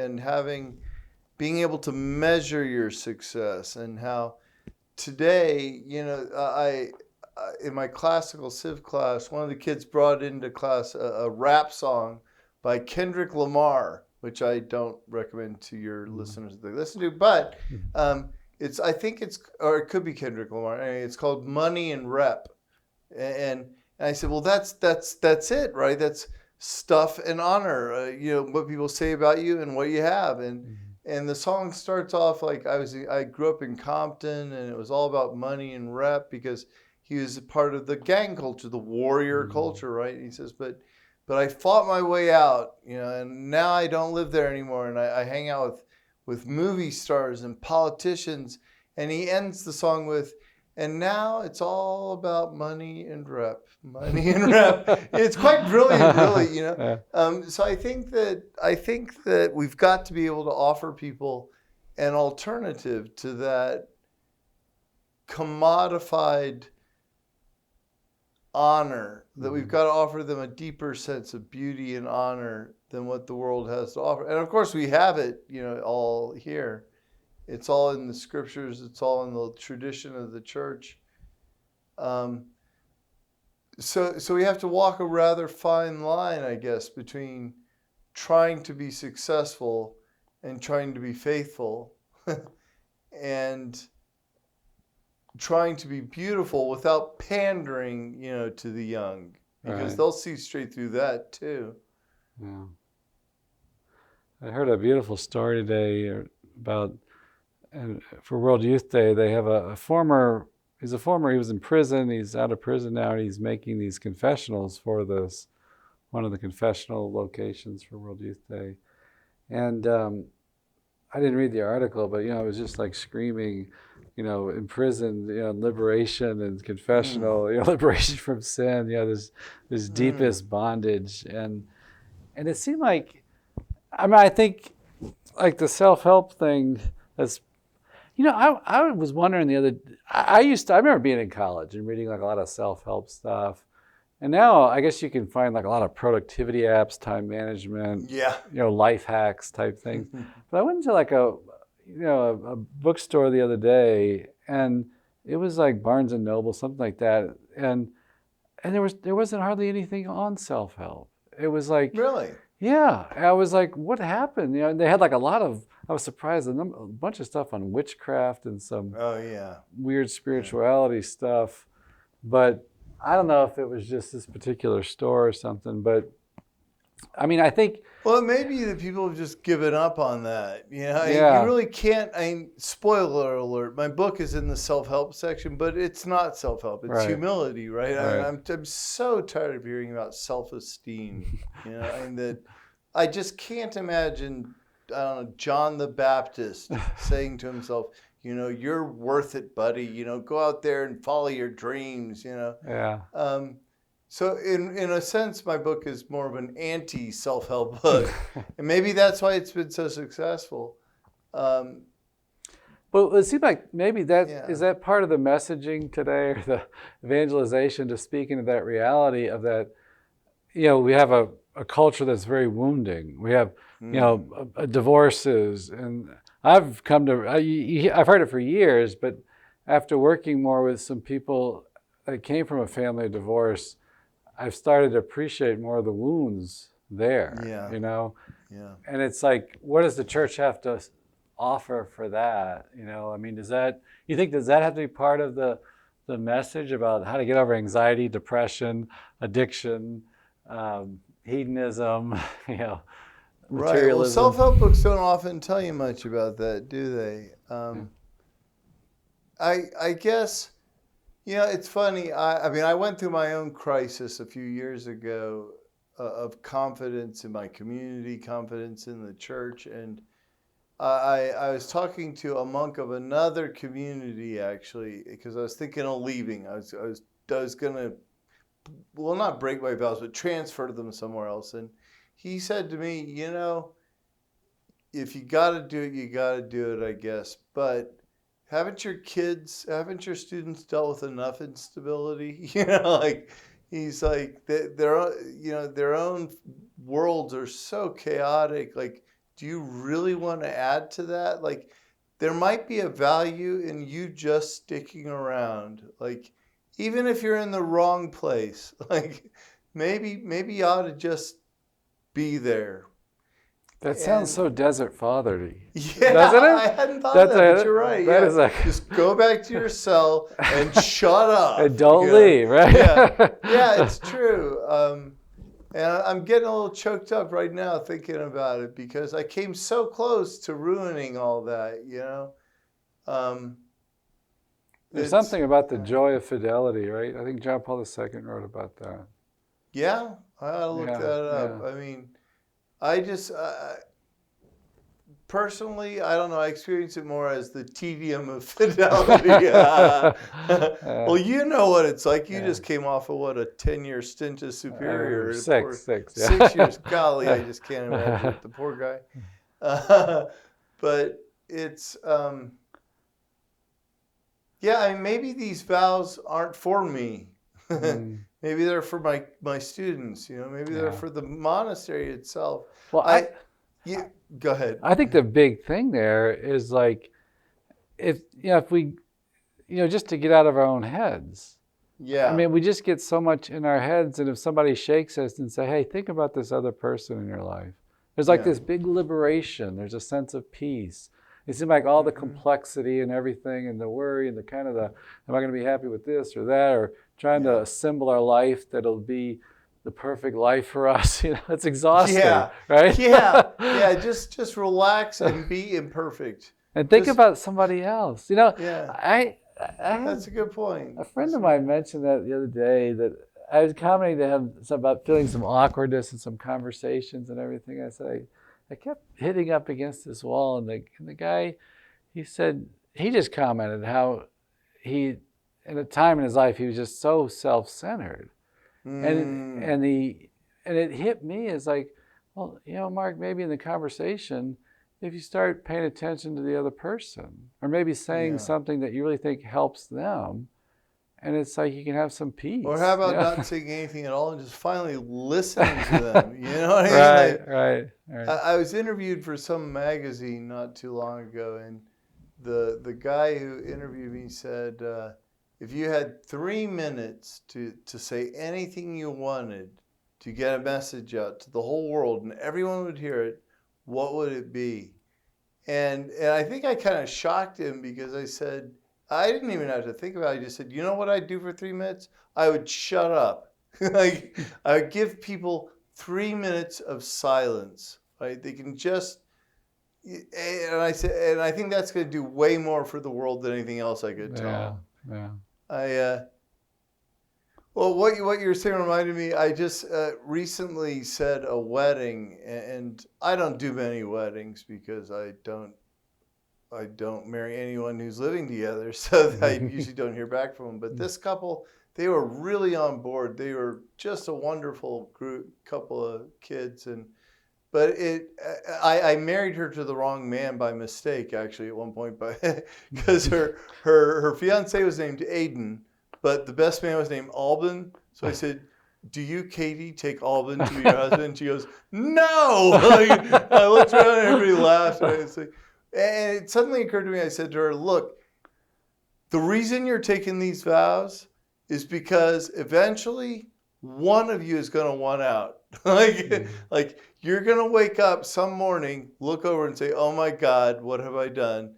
being able to measure your success, and how today, I in my classical civ class, one of the kids brought into class a rap song by Kendrick Lamar, which I don't recommend to your listeners that they listen to, but it could be Kendrick Lamar. Anyway, it's called Money and Rep, and I said, well, that's it, right? That's stuff and honor, what people say about you and what you have. And And the song starts off like I grew up in Compton, and it was all about money and rep because he was a part of the gang culture, the warrior culture, right? And he says, but I fought my way out, and now I don't live there anymore, and I hang out with movie stars and politicians. And he ends the song with, and now it's all about money and rep. Money and rep. It's quite brilliant, really, So I think that we've got to be able to offer people an alternative to that commodified honor, that we've got to offer them a deeper sense of beauty and honor than what the world has to offer. And of course we have it, all here. It's all in the scriptures. It's all in the tradition of the church. So we have to walk a rather fine line, I guess, between trying to be successful and trying to be faithful and trying to be beautiful without pandering, to the young, because they'll see straight through that too. Yeah. I heard a beautiful story today about, and for World Youth Day, they have he was in prison, he's out of prison now, and he's making these confessionals for one of the confessional locations for World Youth Day. And I didn't read the article, but, it was just like screaming, in prison, liberation and confessional, liberation from sin, this deepest bondage. And it seemed like, I think like the self-help thing that's, I was wondering the other, I remember being in college and reading like a lot of self-help stuff. And now I guess you can find like a lot of productivity apps, time management, life hacks type things. But I went into like a bookstore the other day, and it was like Barnes and Noble, something like that. And there wasn't hardly anything on self-help. It was like, really? Yeah. I was like, what happened? And they had like I was surprised, a bunch of stuff on witchcraft and some weird spirituality stuff. But I don't know if it was just this particular store or something, but I think... Well, it may be that people have just given up on that. You really can't... spoiler alert, my book is in the self-help section, but it's not self-help. It's humility, right? I'm so tired of hearing about self-esteem. That I just can't imagine... John the Baptist saying to himself, you're worth it, buddy. Go out there and follow your dreams, Yeah. So in a sense, my book is more of an anti-self-help book. And maybe that's why it's been so successful. But it seems like maybe is that part of the messaging today, or the evangelization, to speak into that reality of that, we have a culture that's very wounding. We have, divorces, and I've heard it for years, but after working more with some people that came from a family of divorce, I've started to appreciate more of the wounds there, Yeah. And it's like, what does the church have to offer for that? Does that have to be part of the message about how to get over anxiety, depression, addiction, hedonism, Right. Well, self-help books don't often tell you much about that, do they? I guess, it's funny. I went through my own crisis a few years ago of confidence in my community, confidence in the church, and I was talking to a monk of another community, actually, because I was thinking of leaving. I was going to, well, not break my vows, but transfer them somewhere else. And he said to me, if you got to do it, you got to do it, I guess. But haven't your students dealt with enough instability? He's like, their own worlds are so chaotic. Like, do you really want to add to that? Like, there might be a value in you just sticking around. Like, even if you're in the wrong place, like maybe you ought to just be there. That sounds so Desert Father-y. Yeah, doesn't it? I hadn't thought of that, but you're right. That is like... Just go back to your cell and shut up. And don't leave, right? Yeah, it's true. And I'm getting a little choked up right now thinking about it because I came so close to ruining all that, you know. There's something about the joy of fidelity, right? I think John Paul II wrote about that. Yeah, I ought to look that up. I mean, I just personally, I don't know. I experience it more as the tedium of fidelity. Well, you know what it's like. You just came off of a 10-year stint as superior. Six. 6 years. Golly, I just can't imagine it, the poor guy. But it's, yeah. I mean, maybe these vows aren't for me. Maybe they're for my students. You know, maybe they're for the monastery itself. Well, go ahead. I think the big thing there is like, if we, just to get out of our own heads. Yeah. I mean, we just get so much in our heads, and if somebody shakes us and say, "Hey, think about this other person in your life," there's like this big liberation. There's a sense of peace. It seems like all the complexity and everything, and the worry, and the kind of am I going to be happy with this or that, or trying to assemble our life that'll be the perfect life for us. It's exhausting, right? Yeah. Just relax and be imperfect. And think about somebody else. That's a good point. A friend of mine mentioned that the other day, that I was commenting to him about feeling some awkwardness in some conversations and everything. I said, I kept hitting up against this wall, and the guy, he said, he just commented how in a time in his life, he was just so self-centered. And it hit me as like, well, Mark, maybe in the conversation, if you start paying attention to the other person, or maybe saying something that you really think helps them, and it's like you can have some peace. Or how about not saying anything at all and just finally listening to them? You know what I mean? Right. I was interviewed for some magazine not too long ago, and the guy who interviewed me said, if you had 3 minutes to say anything you wanted to get a message out to the whole world and everyone would hear it, what would it be? And I think I kind of shocked him because I said, I didn't even have to think about it. I just said, you know what I'd do for 3 minutes? I would shut up. Like, I would give people 3 minutes of silence, right? They can just, and I said, and I think that's going to do way more for the world than anything else I could tell. Yeah. Well, what you were saying reminded me, I just recently said a wedding, and I don't do many weddings because I don't marry anyone who's living together, so I usually don't hear back from them. But this couple, they were really on board. They were just a wonderful couple of kids, but I married her to the wrong man by mistake, actually, at one point, because her fiance was named Aiden, but the best man was named Alban. So I said, do you, Katie, take Alban to be your husband? She goes, no! I looked around and everybody laughed. And it suddenly occurred to me, I said to her, look, the reason you're taking these vows is because eventually one of you is going to want out. Like you're going to wake up some morning, look over and say, oh my God, what have I done?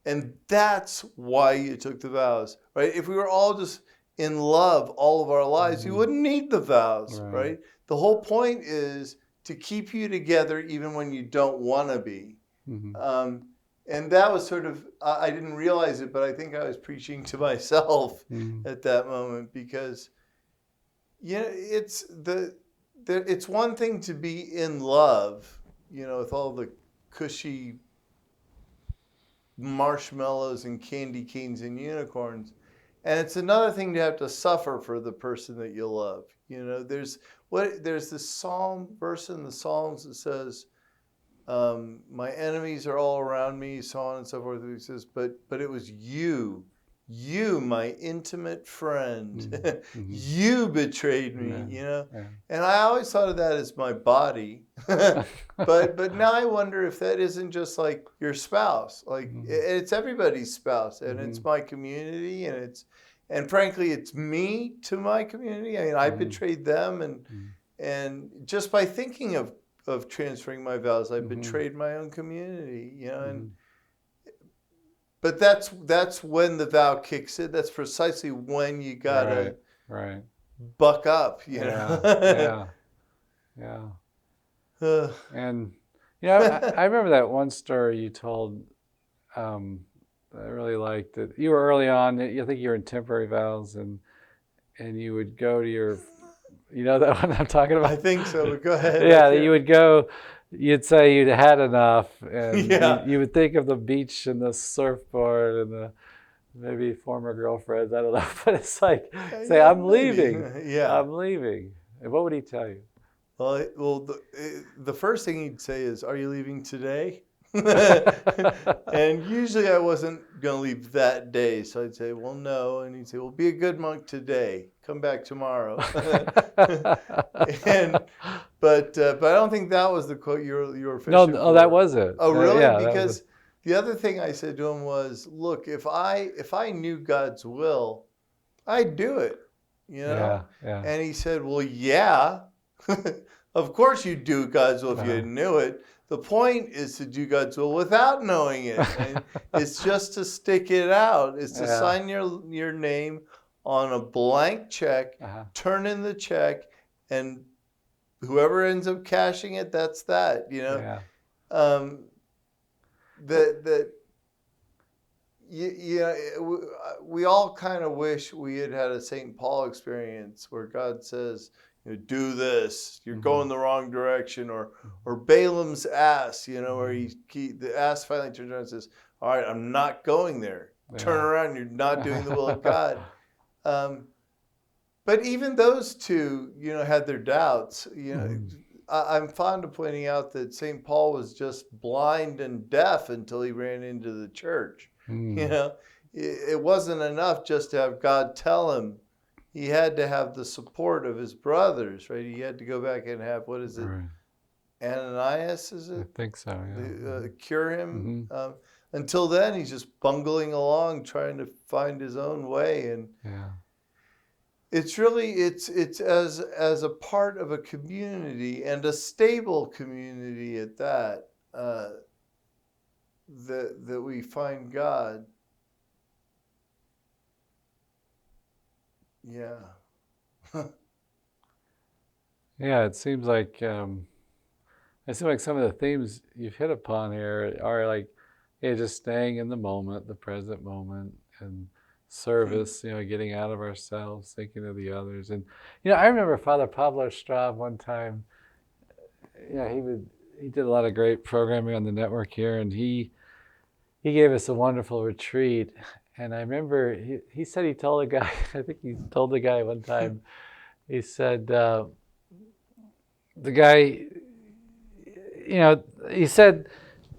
And that's why you took the vows, right? If we were all just in love all of our lives, you wouldn't need the vows, right? The whole point is to keep you together even when you don't want to be. And that was sort of, I didn't realize it, but I think I was preaching to myself at that moment, because it's one thing to be in love, with all the cushy marshmallows and candy canes and unicorns. And it's another thing to have to suffer for the person that you love. There's this verse in the Psalms that says, my enemies are all around me, so on and so forth. He says, but it was you, my intimate friend, you betrayed me, And I always thought of that as my body. but now I wonder if that isn't just like your spouse. Like it's everybody's spouse, and it's my community, and frankly, it's me to my community. I mean, I betrayed them, and just by thinking of transferring my vows, I betrayed my own community, But that's when the vow kicks in. That's precisely when you gotta buck up, Yeah. Yeah. Uh, And, I remember that one story you told that I really liked. That you were early on, I think you were in temporary vows, and you would go to your, that one I'm talking about? I think so, but go ahead. Yeah, you would go, you'd say you'd had enough, and Yeah. you would think of the beach and the surfboard and the maybe former girlfriends, I don't know, but it's like, say, Yeah, I'm maybe. leaving. Yeah. I'm leaving. And what would he tell you? Well, the first thing he'd say is, "Are you leaving today?" And usually I wasn't going to leave that day, so I'd say, "Well, no," and he'd say, "Well, be a good monk today. Come back tomorrow." But I don't think that was the quote you were No, fishing oh, for. that was it. Oh, really? Yeah, Because the other thing I said to him was, "Look, if I knew God's will, I'd do it." Yeah. And he said, "Well, yeah, of course you'd do God's will if you knew it. The point is to do God's will without knowing it. And it's just to stick it out. It's to sign your name on a blank check, turn in the check, and whoever ends up cashing it, that's that. We all kind of wish we had had a St. Paul experience where God says, do this, you're going the wrong direction, or Balaam's ass, where the ass finally turns around and says, all right, I'm not going there. Turn around, you're not doing the will of God. But even those two, had their doubts. I'm fond of pointing out that St. Paul was just blind and deaf until he ran into the church. It wasn't enough just to have God tell him. He had to have the support of his brothers, right? He had to go back and have, what is it? Right. Ananias, is it? I think so, yeah. Cure him. Until then, he's just bungling along, trying to find his own way. And it's really, it's as a part of a community, and a stable community at that, that we find God. Yeah. Yeah, it seems like some of the themes you've hit upon here are like, just staying in the moment, the present moment, and service. Getting out of ourselves, thinking of the others. And I remember Father Pablo Straub one time. He did a lot of great programming on the network here, and he gave us a wonderful retreat. And I remember he said he told a guy, I think he told the guy one time, he said, the guy, he said,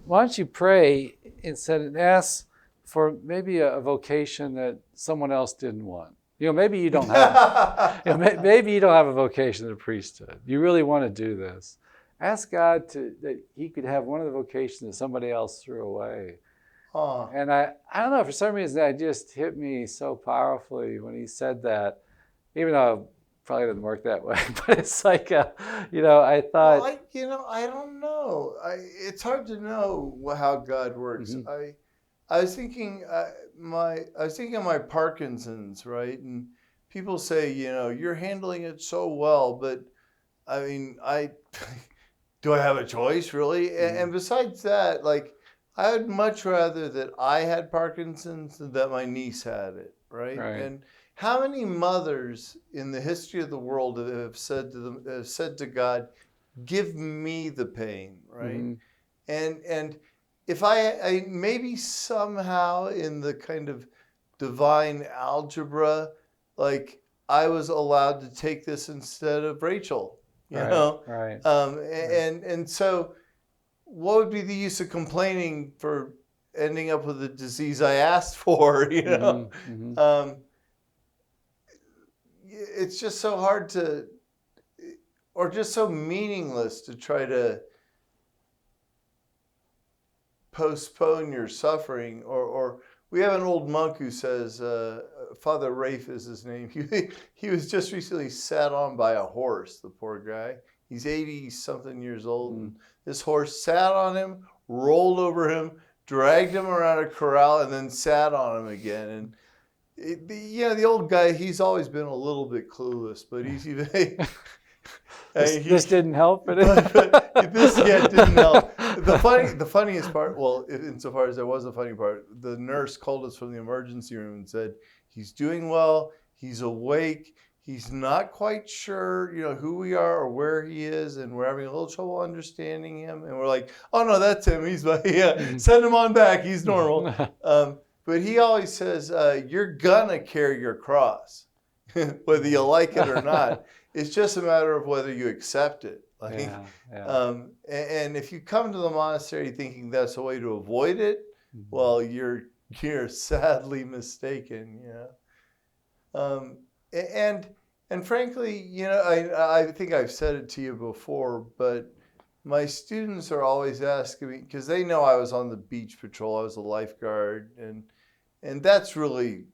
why don't you pray instead and ask for maybe a vocation that someone else didn't want? Maybe you don't have, maybe you don't have a vocation in the priesthood. You really want to do this. Ask God that he could have one of the vocations that somebody else threw away. And I don't know, for some reason that just hit me so powerfully when he said that, even though it probably didn't work that way. But it's like, I thought. Well, I don't know. It's hard to know how God works. I was thinking of my Parkinson's, right? And people say, you're handling it so well, but I mean, do I have a choice, really? And besides that, like, I would much rather that I had Parkinson's than that my niece had it, right? And how many mothers in the history of the world have said to God, "Give me the pain," right? And if I maybe somehow in the kind of divine algebra, like I was allowed to take this instead of Rachel, you know? Right. And so. What would be the use of complaining for ending up with the disease I asked for, It's just so hard or just so meaningless to try to postpone your suffering. Or we have an old monk who says, Father Rafe is his name. He was just recently sat on by a horse, the poor guy. He's 80-something years old, and this horse sat on him, rolled over him, dragged him around a corral, and then sat on him again. And the old guy, he's always been a little bit clueless, but he's This didn't help. But this didn't help. The funniest part, well, insofar as there was a funny part, the nurse called us from the emergency room and said, he's doing well, he's awake, he's not quite sure, who we are or where he is, and we're having a little trouble understanding him. And we're like, oh no, that's him. He's like, send him on back. He's normal. But he always says, you're gonna carry your cross, whether you like it or not. It's just a matter of whether you accept it. And if you come to the monastery thinking that's a way to avoid it, well, you're sadly mistaken. And frankly, I think I've said it to you before, but my students are always asking me, because they know I was on the beach patrol, I was a lifeguard, and that's really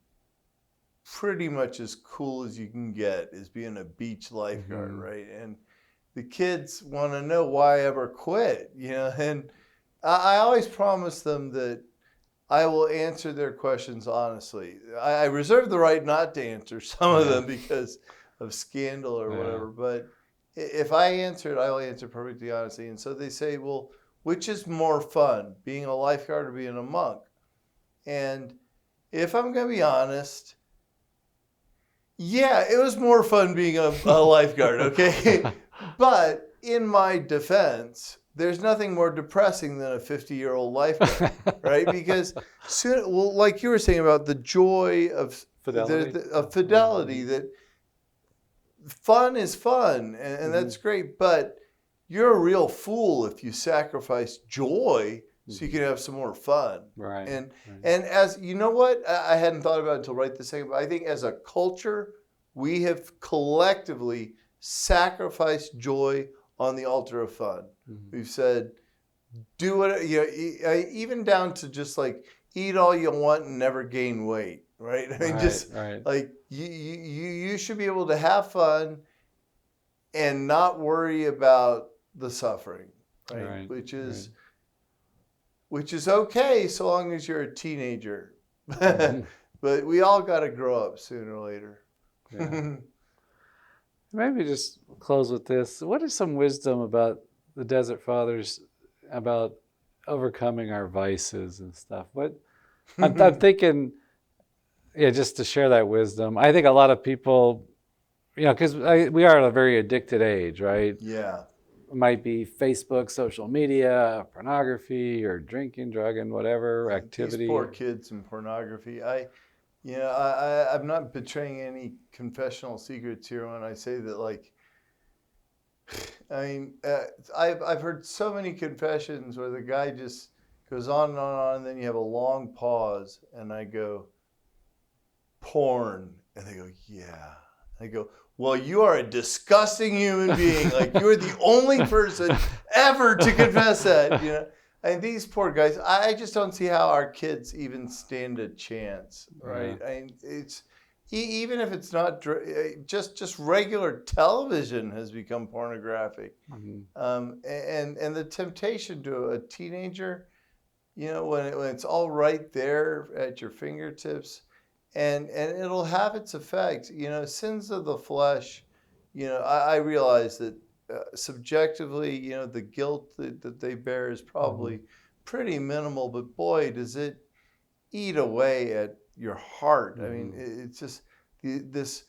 pretty much as cool as you can get, is being a beach lifeguard, right? And the kids want to know why I ever quit, and I always promise them that I will answer their questions honestly. I reserve the right not to answer some of them because of scandal or whatever, but if I answer it, I will answer perfectly honestly. And so they say, well, which is more fun, being a lifeguard or being a monk? And if I'm going to be honest, yeah, it was more fun being a lifeguard, okay? But in my defense, there's nothing more depressing than a 50-year-old lifeguard, right? Because like you were saying about the joy of fidelity, that fun is fun, and that's great, but you're a real fool if you sacrifice joy so you can have some more fun. Right. And as you know what, I hadn't thought about it until right this second, but I think as a culture, we have collectively sacrificed joy on the altar of fun. We've said, do it, even down to just like eat all you want and never gain weight, right? I mean, like you should be able to have fun and not worry about the suffering, right? Which is okay so long as you're a teenager. But we all got to grow up sooner or later. Maybe just close with this. What is some wisdom about the Desert Fathers about overcoming our vices and stuff? What I'm thinking, just to share that wisdom. I think a lot of people, because we are at a very addicted age, right? Yeah. It might be Facebook, social media, pornography, or drinking, drugging, whatever activity. These poor kids and pornography. I'm not betraying any confessional secrets here when I say that, like, I mean, I've heard so many confessions where the guy just goes on and on, and then you have a long pause, and I go, porn, and they go, yeah. I go, well, you are a disgusting human being. Like, you're the only person ever to confess that, And these poor guys, I just don't see how our kids even stand a chance, right? I mean, it's even if it's not just regular television has become pornographic, and the temptation to a teenager, when it's all right there at your fingertips, and it'll have its effect. Sins of the flesh. I realize that. Subjectively, the guilt that they bear is probably pretty minimal, but boy, does it eat away at your heart. I mean, it's just this.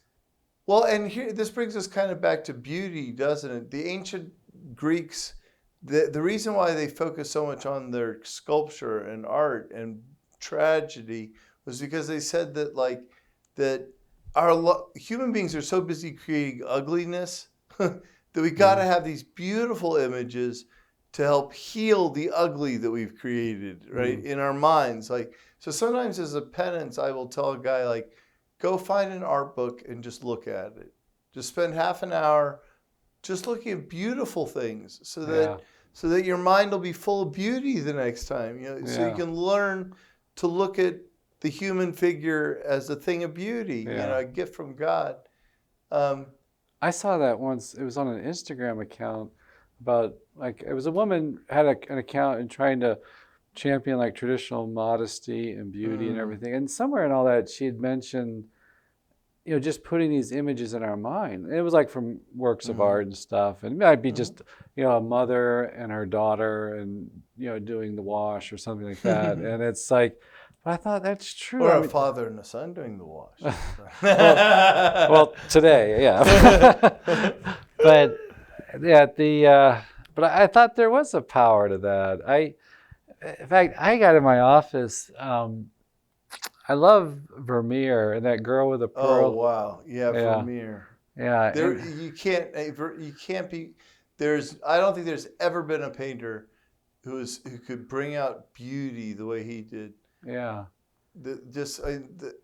Well, and here, this brings us kind of back to beauty, doesn't it? The ancient Greeks, the reason why they focus so much on their sculpture and art and tragedy was because they said that our human beings are so busy creating ugliness that we got to have these beautiful images to help heal the ugly that we've created, right, in our minds. So sometimes as a penance, I will tell a guy, go find an art book and just look at it. Just spend half an hour just looking at beautiful things so that your mind will be full of beauty the next time, so you can learn to look at the human figure as a thing of beauty, a gift from God. I saw that once. It was on an Instagram account about, it was a woman had an account and trying to champion traditional modesty and beauty and everything. And somewhere in all that, she had mentioned just putting these images in our mind. It was like from works of art and stuff. And it might be just, a mother and her daughter and, doing the wash or something like that. And it's like, but I thought that's true. Or a father and a son doing the wash. well, today, yeah. But yeah, but I thought there was a power to that. In fact, I got in my office, I love Vermeer and that girl with the pearl. Oh wow, yeah, Vermeer. Yeah, you can't be. I don't think there's ever been a painter who could bring out beauty the way he did. Yeah.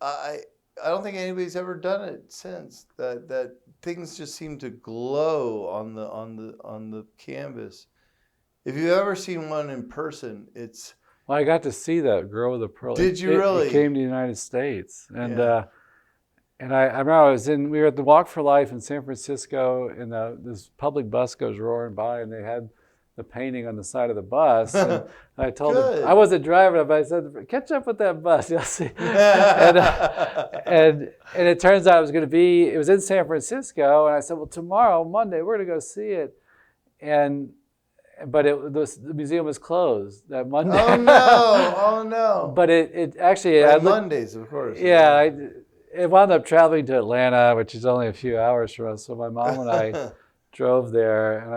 I don't think anybody's ever done it since. That things just seem to glow on the canvas. If you've ever seen one in person, it's. Well, I got to see that girl with the pearl. Did you really? It came to the United States, and I remember we were at the Walk for Life in San Francisco, and this public bus goes roaring by, and they had the painting on the side of the bus. And I told them, I wasn't driving it, but I said, catch up with that bus, you'll see. and it turns out it was in San Francisco, and I said, well, tomorrow, Monday, we're going to go see it. But the museum was closed that Monday. Oh no! But it actually... Mondays, of course. Yeah, it wound up traveling to Atlanta, which is only a few hours from us. So my mom and I drove there, and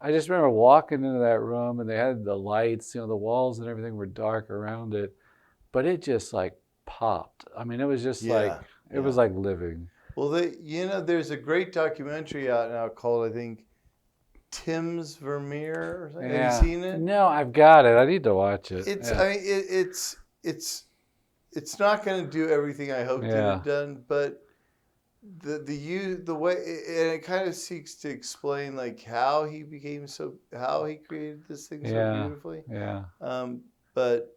I just remember walking into that room, and they had the lights, the walls and everything were dark around it, but it just like popped. I mean, it was just it was like living. Well, there's a great documentary out now called, I think, Tim's Vermeer or something. Yeah. Have you seen it? No, I've got it. I need to watch it. I mean, it's not going to do everything I hoped it had done, but the way, and it kind of seeks to explain like how he created this thing so beautifully. Yeah. But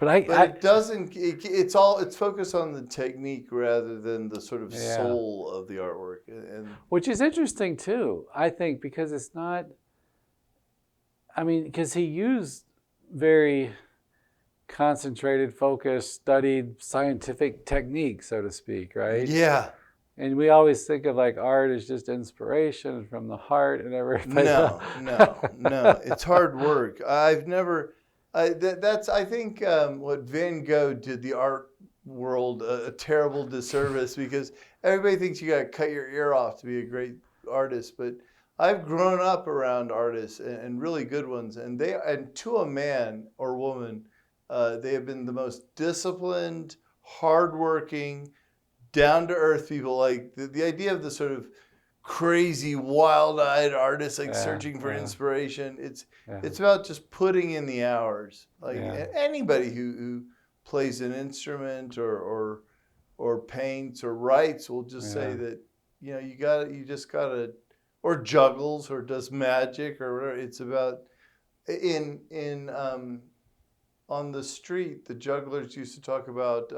it doesn't. It's focused on the technique rather than the sort of soul of the artwork, and which is interesting too. I think because it's not. I mean, because he used very concentrated, focused, studied scientific technique, so to speak, right? Yeah. And we always think of like art as just inspiration from the heart and everything. No. It's hard work. I've never. I think what Van Gogh did the art world a terrible disservice, because everybody thinks you got to cut your ear off to be a great artist. But I've grown up around artists and really good ones, and to a man or woman, they have been the most disciplined, hardworking, down-to-earth people. Like the idea of the sort of crazy, wild-eyed artist, like searching for inspiration. It's about just putting in the hours. Like anybody who plays an instrument or paints or writes will just say that you just gotta, or juggles or does magic or whatever. It's about on the street, the jugglers used to talk about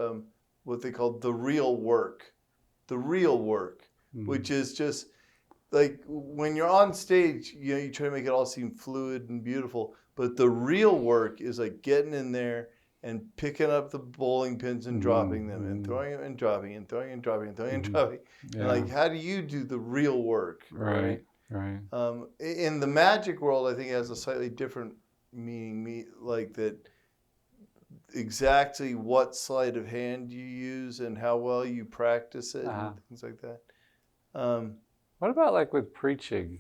what they called the real work, which is just like when you're on stage, you try to make it all seem fluid and beautiful, but the real work is like getting in there and picking up the bowling pins and dropping them and throwing them and dropping and throwing and dropping and throwing and dropping. And like, how do you do the real work? Right. In the magic world, I think it has a slightly different meaning, like that exactly what sleight of hand you use and how well you practice it and things like that. What about like with preaching?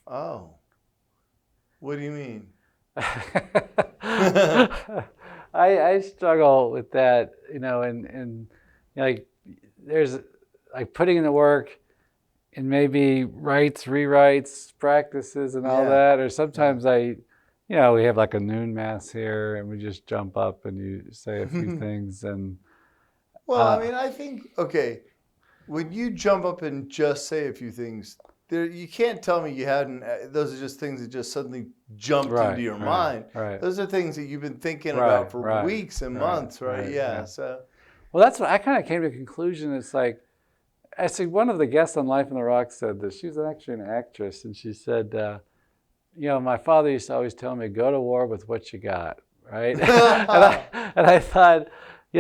Oh, what do you mean? I struggle with that, and like there's like putting in the work and maybe rewrites, practices and all that, or sometimes we have like a noon mass here and we just jump up and you say a few things and. Well, I mean, I think, okay, when you jump up and just say a few things, you can't tell me you hadn't. Those are just things that just suddenly jumped into your mind. Right. Those are things that you've been thinking about for weeks and months, right? Yeah. So. Well, that's what I kind of came to the conclusion. It's like, I see one of the guests on Life in the Rock said this. She was actually an actress, and she said, my father used to always tell me, go to war with what you got, right? and I thought,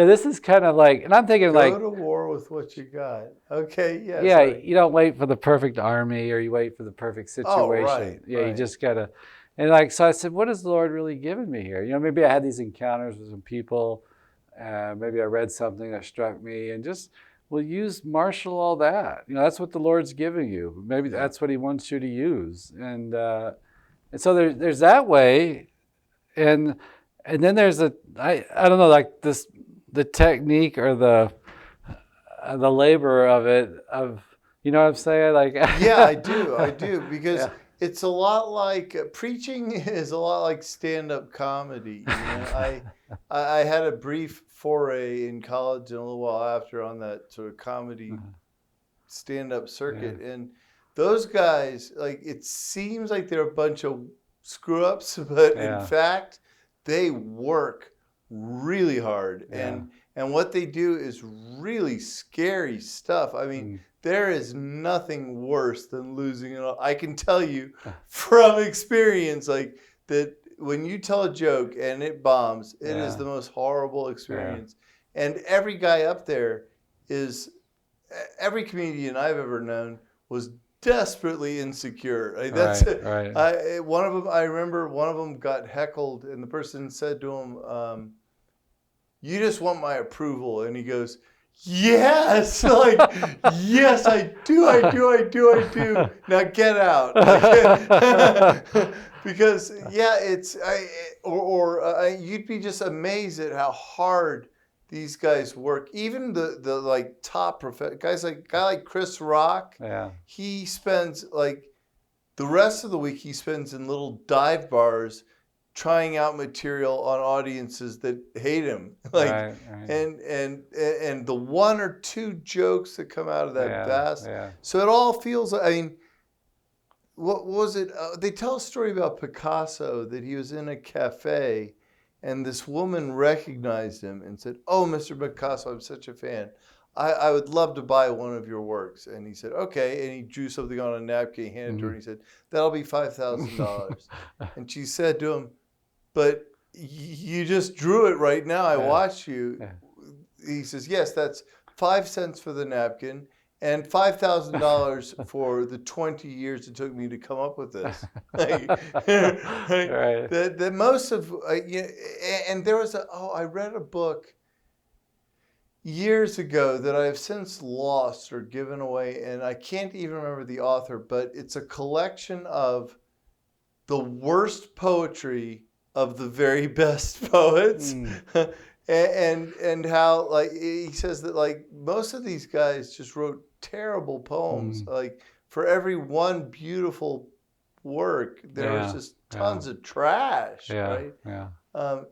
this is kind of like, and I'm thinking Go to war with what you got. Okay, yes. Yeah, you don't wait for the perfect army or you wait for the perfect situation. Oh, right. You just gotta, and like, so I said, what has the Lord really given me here? Maybe I had these encounters with some people, maybe I read something that struck me, and just, marshal all that. That's what the Lord's giving you. Maybe that's what He wants you to use, and so there's that way, and then there's I don't know, like the technique or the labor of it, you know what I'm saying? Like, yeah, I do, because it's a lot like preaching is a lot like stand-up comedy. I had a brief foray in college and a little while after on that sort of comedy stand-up circuit, and those guys, like, it seems like they're a bunch of screw-ups, but in fact, they work really hard, and what they do is really scary stuff. I mean, there is nothing worse than losing it all. I can tell you from experience, like, that when you tell a joke and it bombs, it is the most horrible experience. And every guy up there every comedian I've ever known was desperately insecure. Like, that's one of them. I remember one of them got heckled, and the person said to him, "You just want my approval," and he goes, "Yes, like, yes, I do. Now get out." Because it's you'd be just amazed at how hard these guys work. Even the like top guys, like a guy like Chris Rock. He spends like the rest of the week he spends in little dive bars trying out material on audiences that hate him, like, and the one or two jokes that come out of that vast. So it all feels. I mean, what was it? They tell a story about Picasso, that he was in a cafe, and this woman recognized him and said, "Oh, Mr. Picasso, I'm such a fan. I would love to buy one of your works." And he said, "Okay." And he drew something on a napkin, handed to her, and he said, "That'll be $5,000. And she said to him, "But you just drew it right now. I watched you." He says, "Yes, that's 5 cents for the napkin and $5,000 for the 20 years it took me to come up with this." That most of, and there was I read a book years ago that I have since lost or given away, and I can't even remember the author, but it's a collection of the worst poetry of the very best poets. And how, like, he says that, like, most of these guys just wrote terrible poems. Like, for every one beautiful work, there was just tons of trash, right?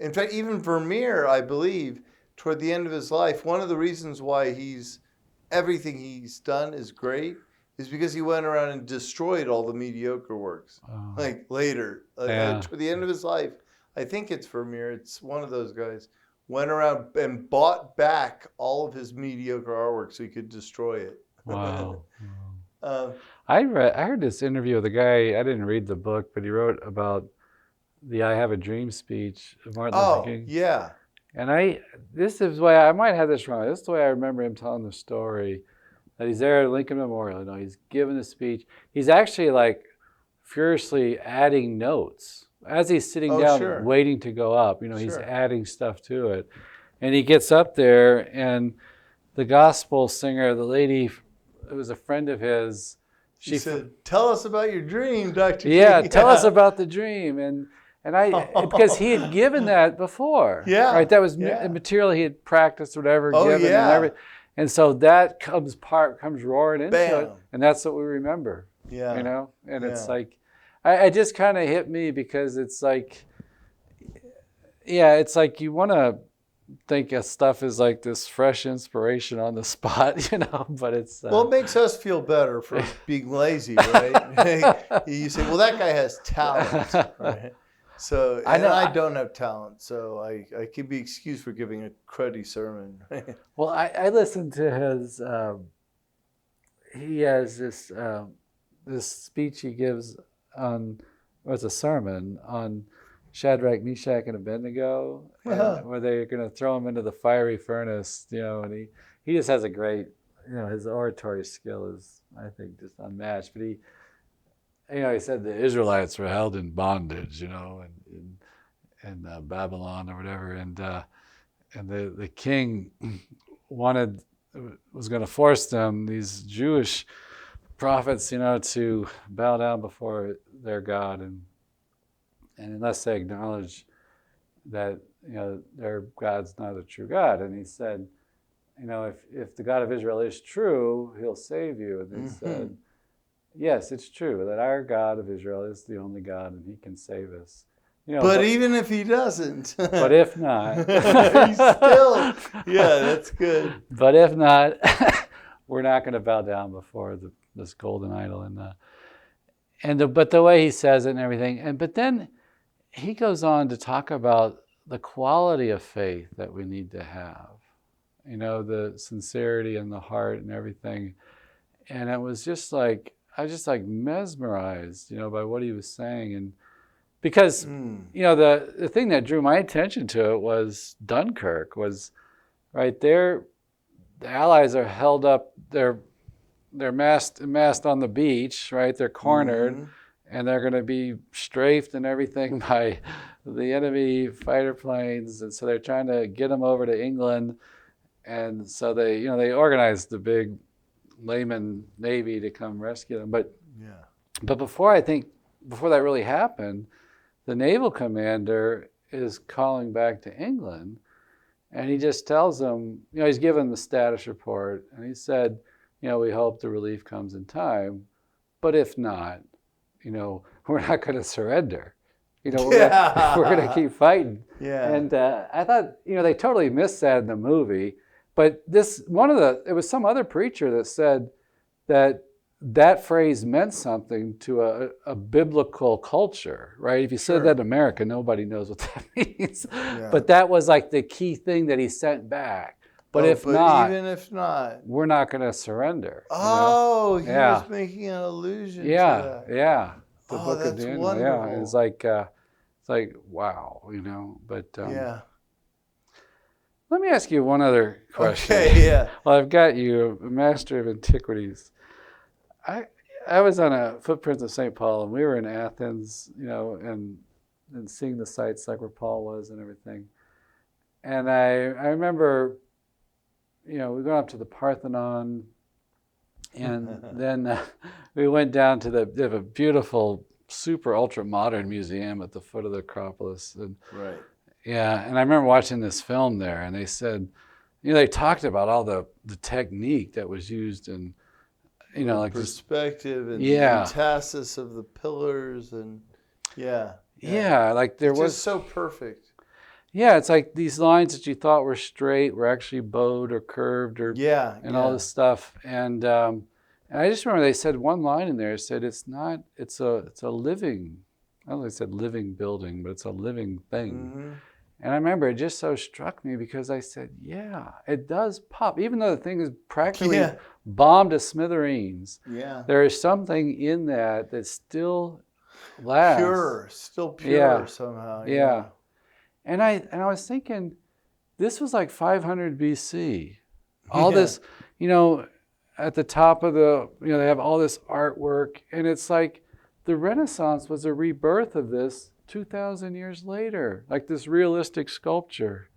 In fact, even Vermeer, I believe, toward the end of his life, one of the reasons why everything he's done is great is because he went around and destroyed all the mediocre works. Like, later, toward the end of his life, I think it's Vermeer, it's one of those guys, went around and bought back all of his mediocre artwork so he could destroy it. Wow. I heard this interview with a guy, I didn't read the book, but he wrote about the "I Have a Dream" speech of Martin Luther King. Yeah. And this is why I might have this wrong. This is the way I remember him telling the story, that he's there at Lincoln Memorial. He's giving a speech. He's actually, like, furiously adding notes as he's sitting down waiting to go up. He's adding stuff to it. And he gets up there, and the gospel singer, the lady, it was a friend of his, she said, "Tell us about your dream, Dr. King." Tell us about the dream. And because he had given that before. Right? That was material he had practiced, whatever, given and everything. And so that comes roaring into it. And that's what we remember. And it's like, I just kind of hit me because it's like, it's like you want to think of stuff as like this fresh inspiration on the spot, but it's... Well, it makes us feel better for being lazy, right? You say, well, that guy has talent, right? So, I don't have talent, so I can be excused for giving a cruddy sermon. Well, I listened to his... he has this speech he gives on... It's a sermon on Shadrach, Meshach, and Abednego, and where they're going to throw him into the fiery furnace, and he just has a great, his oratory skill is, I think, just unmatched. But he said the Israelites were held in bondage, in Babylon or whatever, and the king was going to force them, these Jewish prophets, to bow down before their God, and unless they acknowledge that their God's not a true God. And he said, if the God of Israel is true, he'll save you. And they said, yes, it's true that our God of Israel is the only God and he can save us. But even if he doesn't. But if not. He's still, that's good. But if not, we're not going to bow down before this golden idol. But the way he says it and everything. But then he goes on to talk about the quality of faith that we need to have. The sincerity in the heart and everything. And it was just like, I was just like mesmerized, by what he was saying. And because, the thing that drew my attention to it was Dunkirk was right there. The Allies are held up, they're massed on the beach, right? They're cornered, and they're going to be strafed and everything by the enemy fighter planes. And so they're trying to get them over to England. And so they organized the big layman navy to come rescue them. But before that really happened, the naval commander is calling back to England, and he just tells them, he's given the status report, and he said, we hope the relief comes in time, but if not, we're not going to surrender. We're going to keep fighting. Yeah. And I thought, they totally missed that in the movie. But it was some other preacher that said that phrase meant something to a biblical culture, right? If you said that in America, nobody knows what that means. Yeah. But that was like the key thing that he sent back. But even if not, we're not going to surrender. He was making an allusion to that. Yeah. The book of Daniel. Wonderful. Yeah, it's like wow, But let me ask you one other question. Okay, yeah. Well, I've got you, a master of antiquities. I was on a Footprints of St. Paul, and we were in Athens, and seeing the sites like where Paul was and everything. And I remember, we went up to the Parthenon, and then we went down to they have a beautiful, super ultra modern museum at the foot of the Acropolis. And, right. Yeah, and I remember watching this film there, and they said, they talked about all the technique that was used in, like perspective and the entasis of the pillars, and like there was just so perfect. Yeah, it's like these lines that you thought were straight were actually bowed or curved or all this stuff. And I just remember they said one line in there, said it's a living, I don't know if they said living building, but it's a living thing. Mm-hmm. And I remember it just so struck me because I said, it does pop. Even though the thing is practically bombed to smithereens, there is something in that still lasts. Still pure somehow. Yeah. And I was thinking, this was like 500 BC. All this, at the top of they have all this artwork, and it's like the Renaissance was a rebirth of this 2,000 years later, like this realistic sculpture.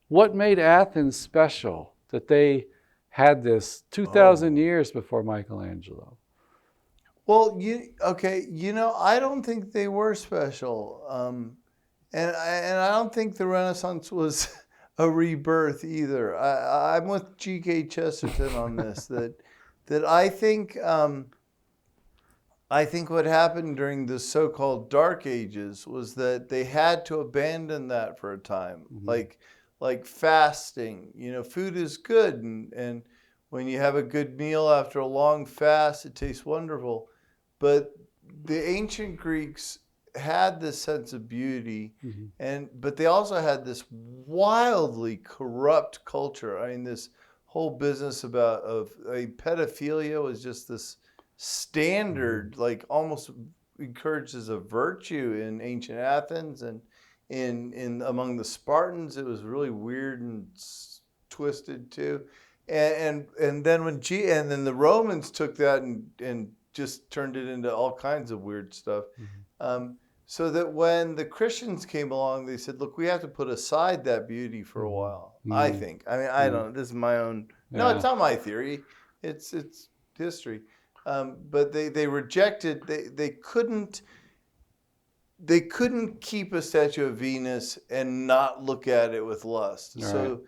What made Athens special that they had this 2,000 years before Michelangelo? Well, I don't think they were special. And I don't think the Renaissance was a rebirth either. I'm with G.K. Chesterton on this, that I think what happened during the so-called Dark Ages was that they had to abandon that for a time, like fasting. Food is good, and when you have a good meal after a long fast, it tastes wonderful. But the ancient Greeks had this sense of beauty, but they also had this wildly corrupt culture. I mean, this whole business of pedophilia was just this standard, like almost encouraged as a virtue in ancient Athens, and in among the Spartans, it was really weird and twisted too. And then and then the Romans took that and just turned it into all kinds of weird stuff. So that when the Christians came along, they said, look, we have to put aside that beauty for a while, I think. I mean, I don't, this is my own, no, it's not my theory. It's history. But they rejected, they couldn't keep a statue of Venus and not look at it with lust. Right. So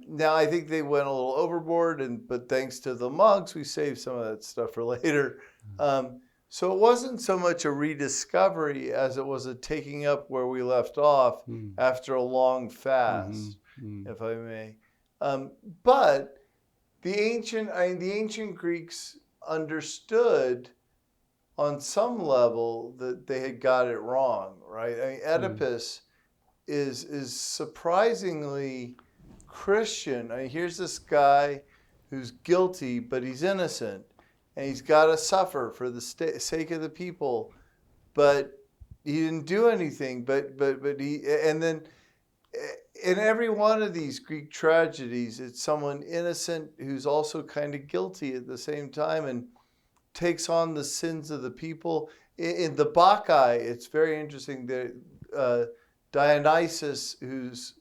now I think they went a little overboard, but thanks to the monks, we saved some of that stuff for later. So it wasn't so much a rediscovery as it was a taking up where we left off after a long fast, if I may. But the ancient Greeks understood on some level that they had got it wrong, right? I mean, Oedipus is surprisingly Christian. I mean, here's this guy who's guilty, but he's innocent, and he's got to suffer for the sake of the people, but he didn't do anything. But he, and then in every one of these Greek tragedies, it's someone innocent who's also kind of guilty at the same time and takes on the sins of the people. In the Bacchae, it's very interesting that Dionysus, who's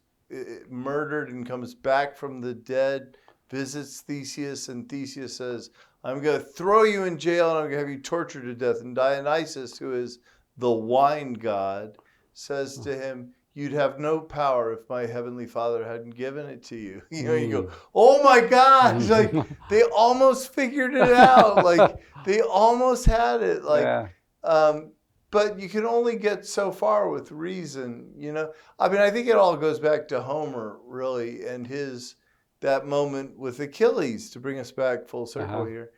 murdered and comes back from the dead, visits Theseus, and Theseus says, I'm going to throw you in jail and I'm going to have you tortured to death. And Dionysus, who is the wine god, says to him, you'd have no power if my heavenly Father hadn't given it to you. You know, you go, oh my gosh, like they almost figured it out. Like they almost had it. Like, but you can only get so far with reason, you know? I mean, I think it all goes back to Homer, really, and that moment with Achilles, to bring us back full circle here,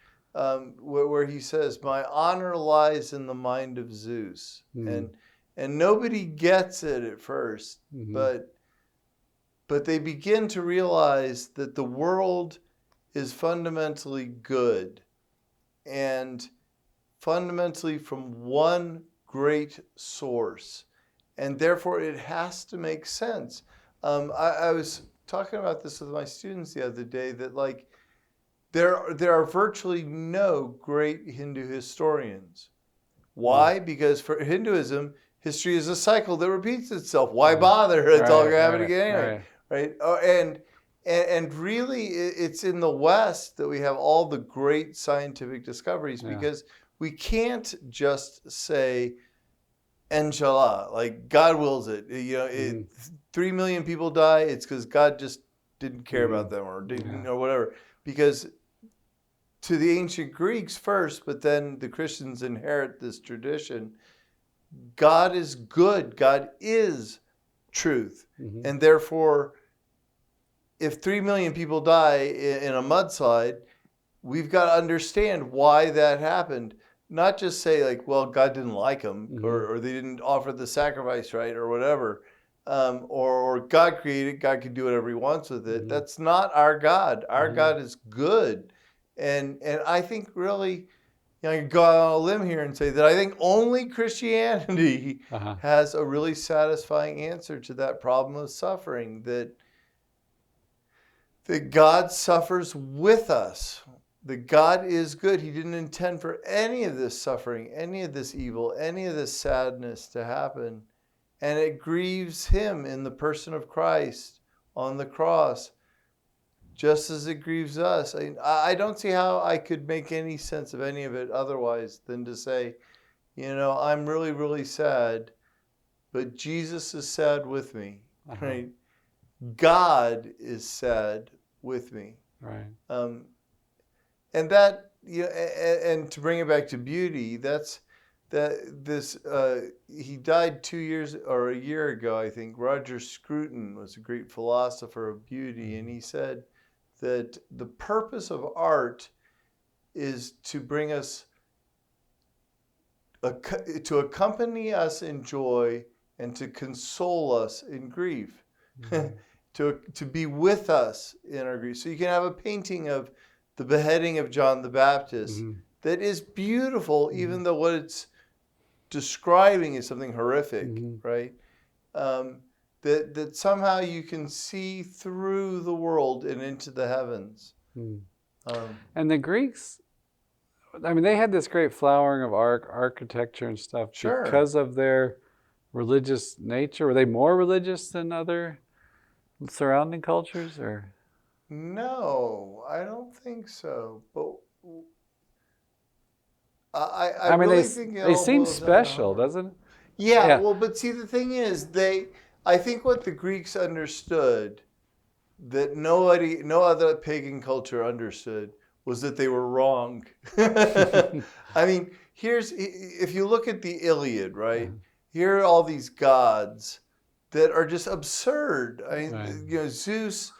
where he says, my honor lies in the mind of Zeus. And nobody gets it at first, but they begin to realize that the world is fundamentally good and fundamentally from one great source, and therefore it has to make sense. I was talking about this with my students the other day, that like there are virtually no great Hindu historians. Why? Because for Hinduism, history is a cycle that repeats itself. Why bother? It's all going to happen again anyway, right? Oh, and really, it's in the West that we have all the great scientific discoveries, because we can't just say, Inshallah, like God wills it. You know, 3 million people die, it's because God just didn't care about them or didn't or whatever. Because to the ancient Greeks first, but then the Christians inherit this tradition. God is good. God is truth. And therefore, if 3 million people die in a mudslide, we've got to understand why that happened. Not just say like, well, God didn't like them, or they didn't offer the sacrifice right, or whatever. Or God created, God can do whatever he wants with it. That's not our God. Our God is good. And I think really, you know, I can go out on a limb here and say that I think only Christianity has a really satisfying answer to that problem of suffering, that God suffers with us. That God is good. He didn't intend for any of this suffering, any of this evil, any of this sadness to happen. And it grieves him in the person of Christ on the cross, just as it grieves us. I don't see how I could make any sense of any of it otherwise than to say, you know, I'm really, really sad, but Jesus is sad with me. Right? God is sad with me. Right. And that, you know, and to bring it back to beauty, he died 2 years or a year ago, I think. Roger Scruton was a great philosopher of beauty, and he said that the purpose of art is to bring us, to accompany us in joy and to console us in grief, to be with us in our grief. So you can have a painting of the beheading of John the Baptist that is beautiful, even though what it's describing is something horrific, right? that somehow you can see through the world and into the heavens. And the Greeks, I mean, they had this great flowering of architecture and stuff because of their religious nature. Were they more religious than other surrounding cultures, or? No, I don't think so. But I mean, really think they seem special, doesn't it? Yeah. Well, but see, the thing is, I think what the Greeks understood that no other pagan culture understood was that they were wrong. I mean, if you look at the Iliad, right? Here are all these gods that are just absurd. I mean, Zeus.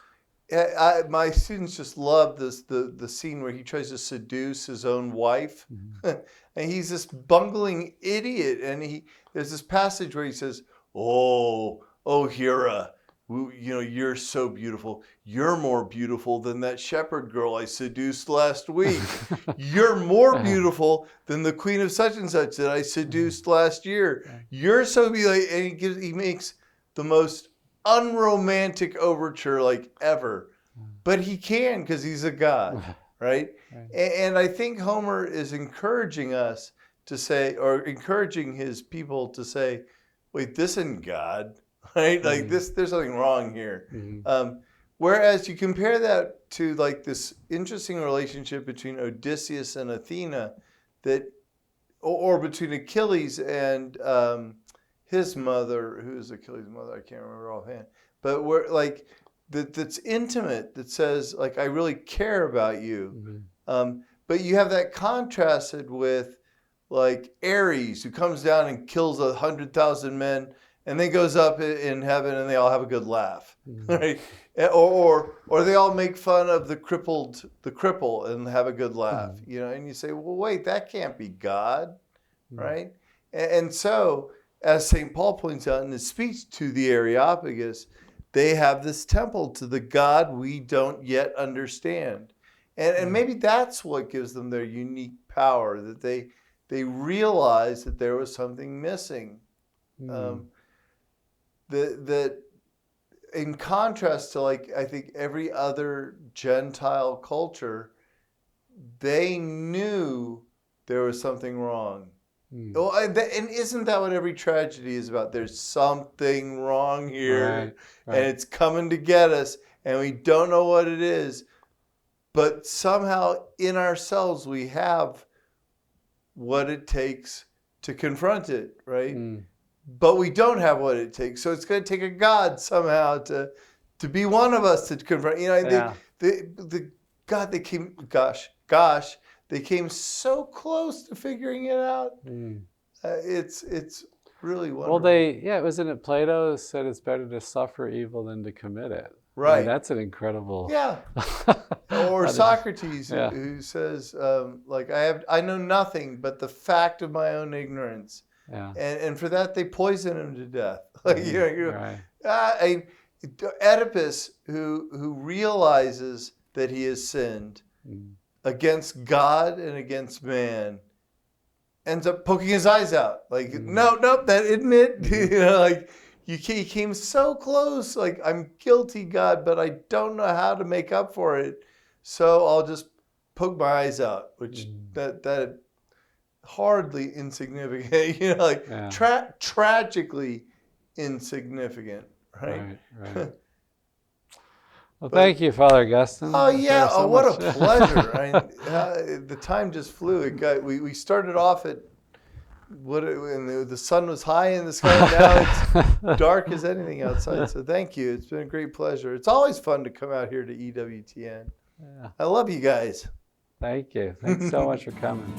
My students just love the scene where he tries to seduce his own wife, and he's this bungling idiot. And there's this passage where he says, "Oh, Hera, you're so beautiful. You're more beautiful than that shepherd girl I seduced last week. You're more beautiful than the queen of such and such that I seduced last year. You're so beautiful." And he makes the most unromantic overture like ever, but he can because he's a god, right? And I think Homer is encouraging us to say, or encouraging his people to say, wait, this isn't God, right? Like there's something wrong here. Whereas you compare that to like this interesting relationship between Odysseus and Athena, or between Achilles and his mother, who's Achilles' mother, I can't remember offhand, but that's intimate, that says like, I really care about you. But you have that contrasted with like Ares, who comes down and kills 100,000 men and then goes up in heaven and they all have a good laugh, right? Or they all make fun of the cripple and have a good laugh, and you say, well, wait, that can't be God, right? And so, as St. Paul points out in his speech to the Areopagus, they have this temple to the God we don't yet understand. And maybe that's what gives them their unique power, that they realize that there was something missing. That in contrast to, like, I think every other Gentile culture, they knew there was something wrong. Well, and isn't that what every tragedy is about? There's something wrong here, and it's coming to get us, and we don't know what it is. But somehow in ourselves we have what it takes to confront it, right? But we don't have what it takes. So it's going to take a God somehow to be one of us to confront. The God, they came so close to figuring it out. It's really wonderful. Well, wasn't it Plato said it's better to suffer evil than to commit it? Right. I mean, that's an incredible. Yeah. Or Socrates, who says, I know nothing but the fact of my own ignorance. Yeah. And for that they poison him to death. Oedipus, who realizes that he has sinned against God and against man, ends up poking his eyes out. Like, no, that isn't it. He came so close. Like, I'm guilty, God, but I don't know how to make up for it. So I'll just poke my eyes out, which that hardly insignificant. Tragically insignificant, right? Well, thank you, Father Augustine. Oh yeah! What a pleasure! The time just flew. We started off at when the sun was high in the sky. Now it's dark as anything outside. So thank you. It's been a great pleasure. It's always fun to come out here to EWTN. I love you guys. Thank you. Thanks so much for coming.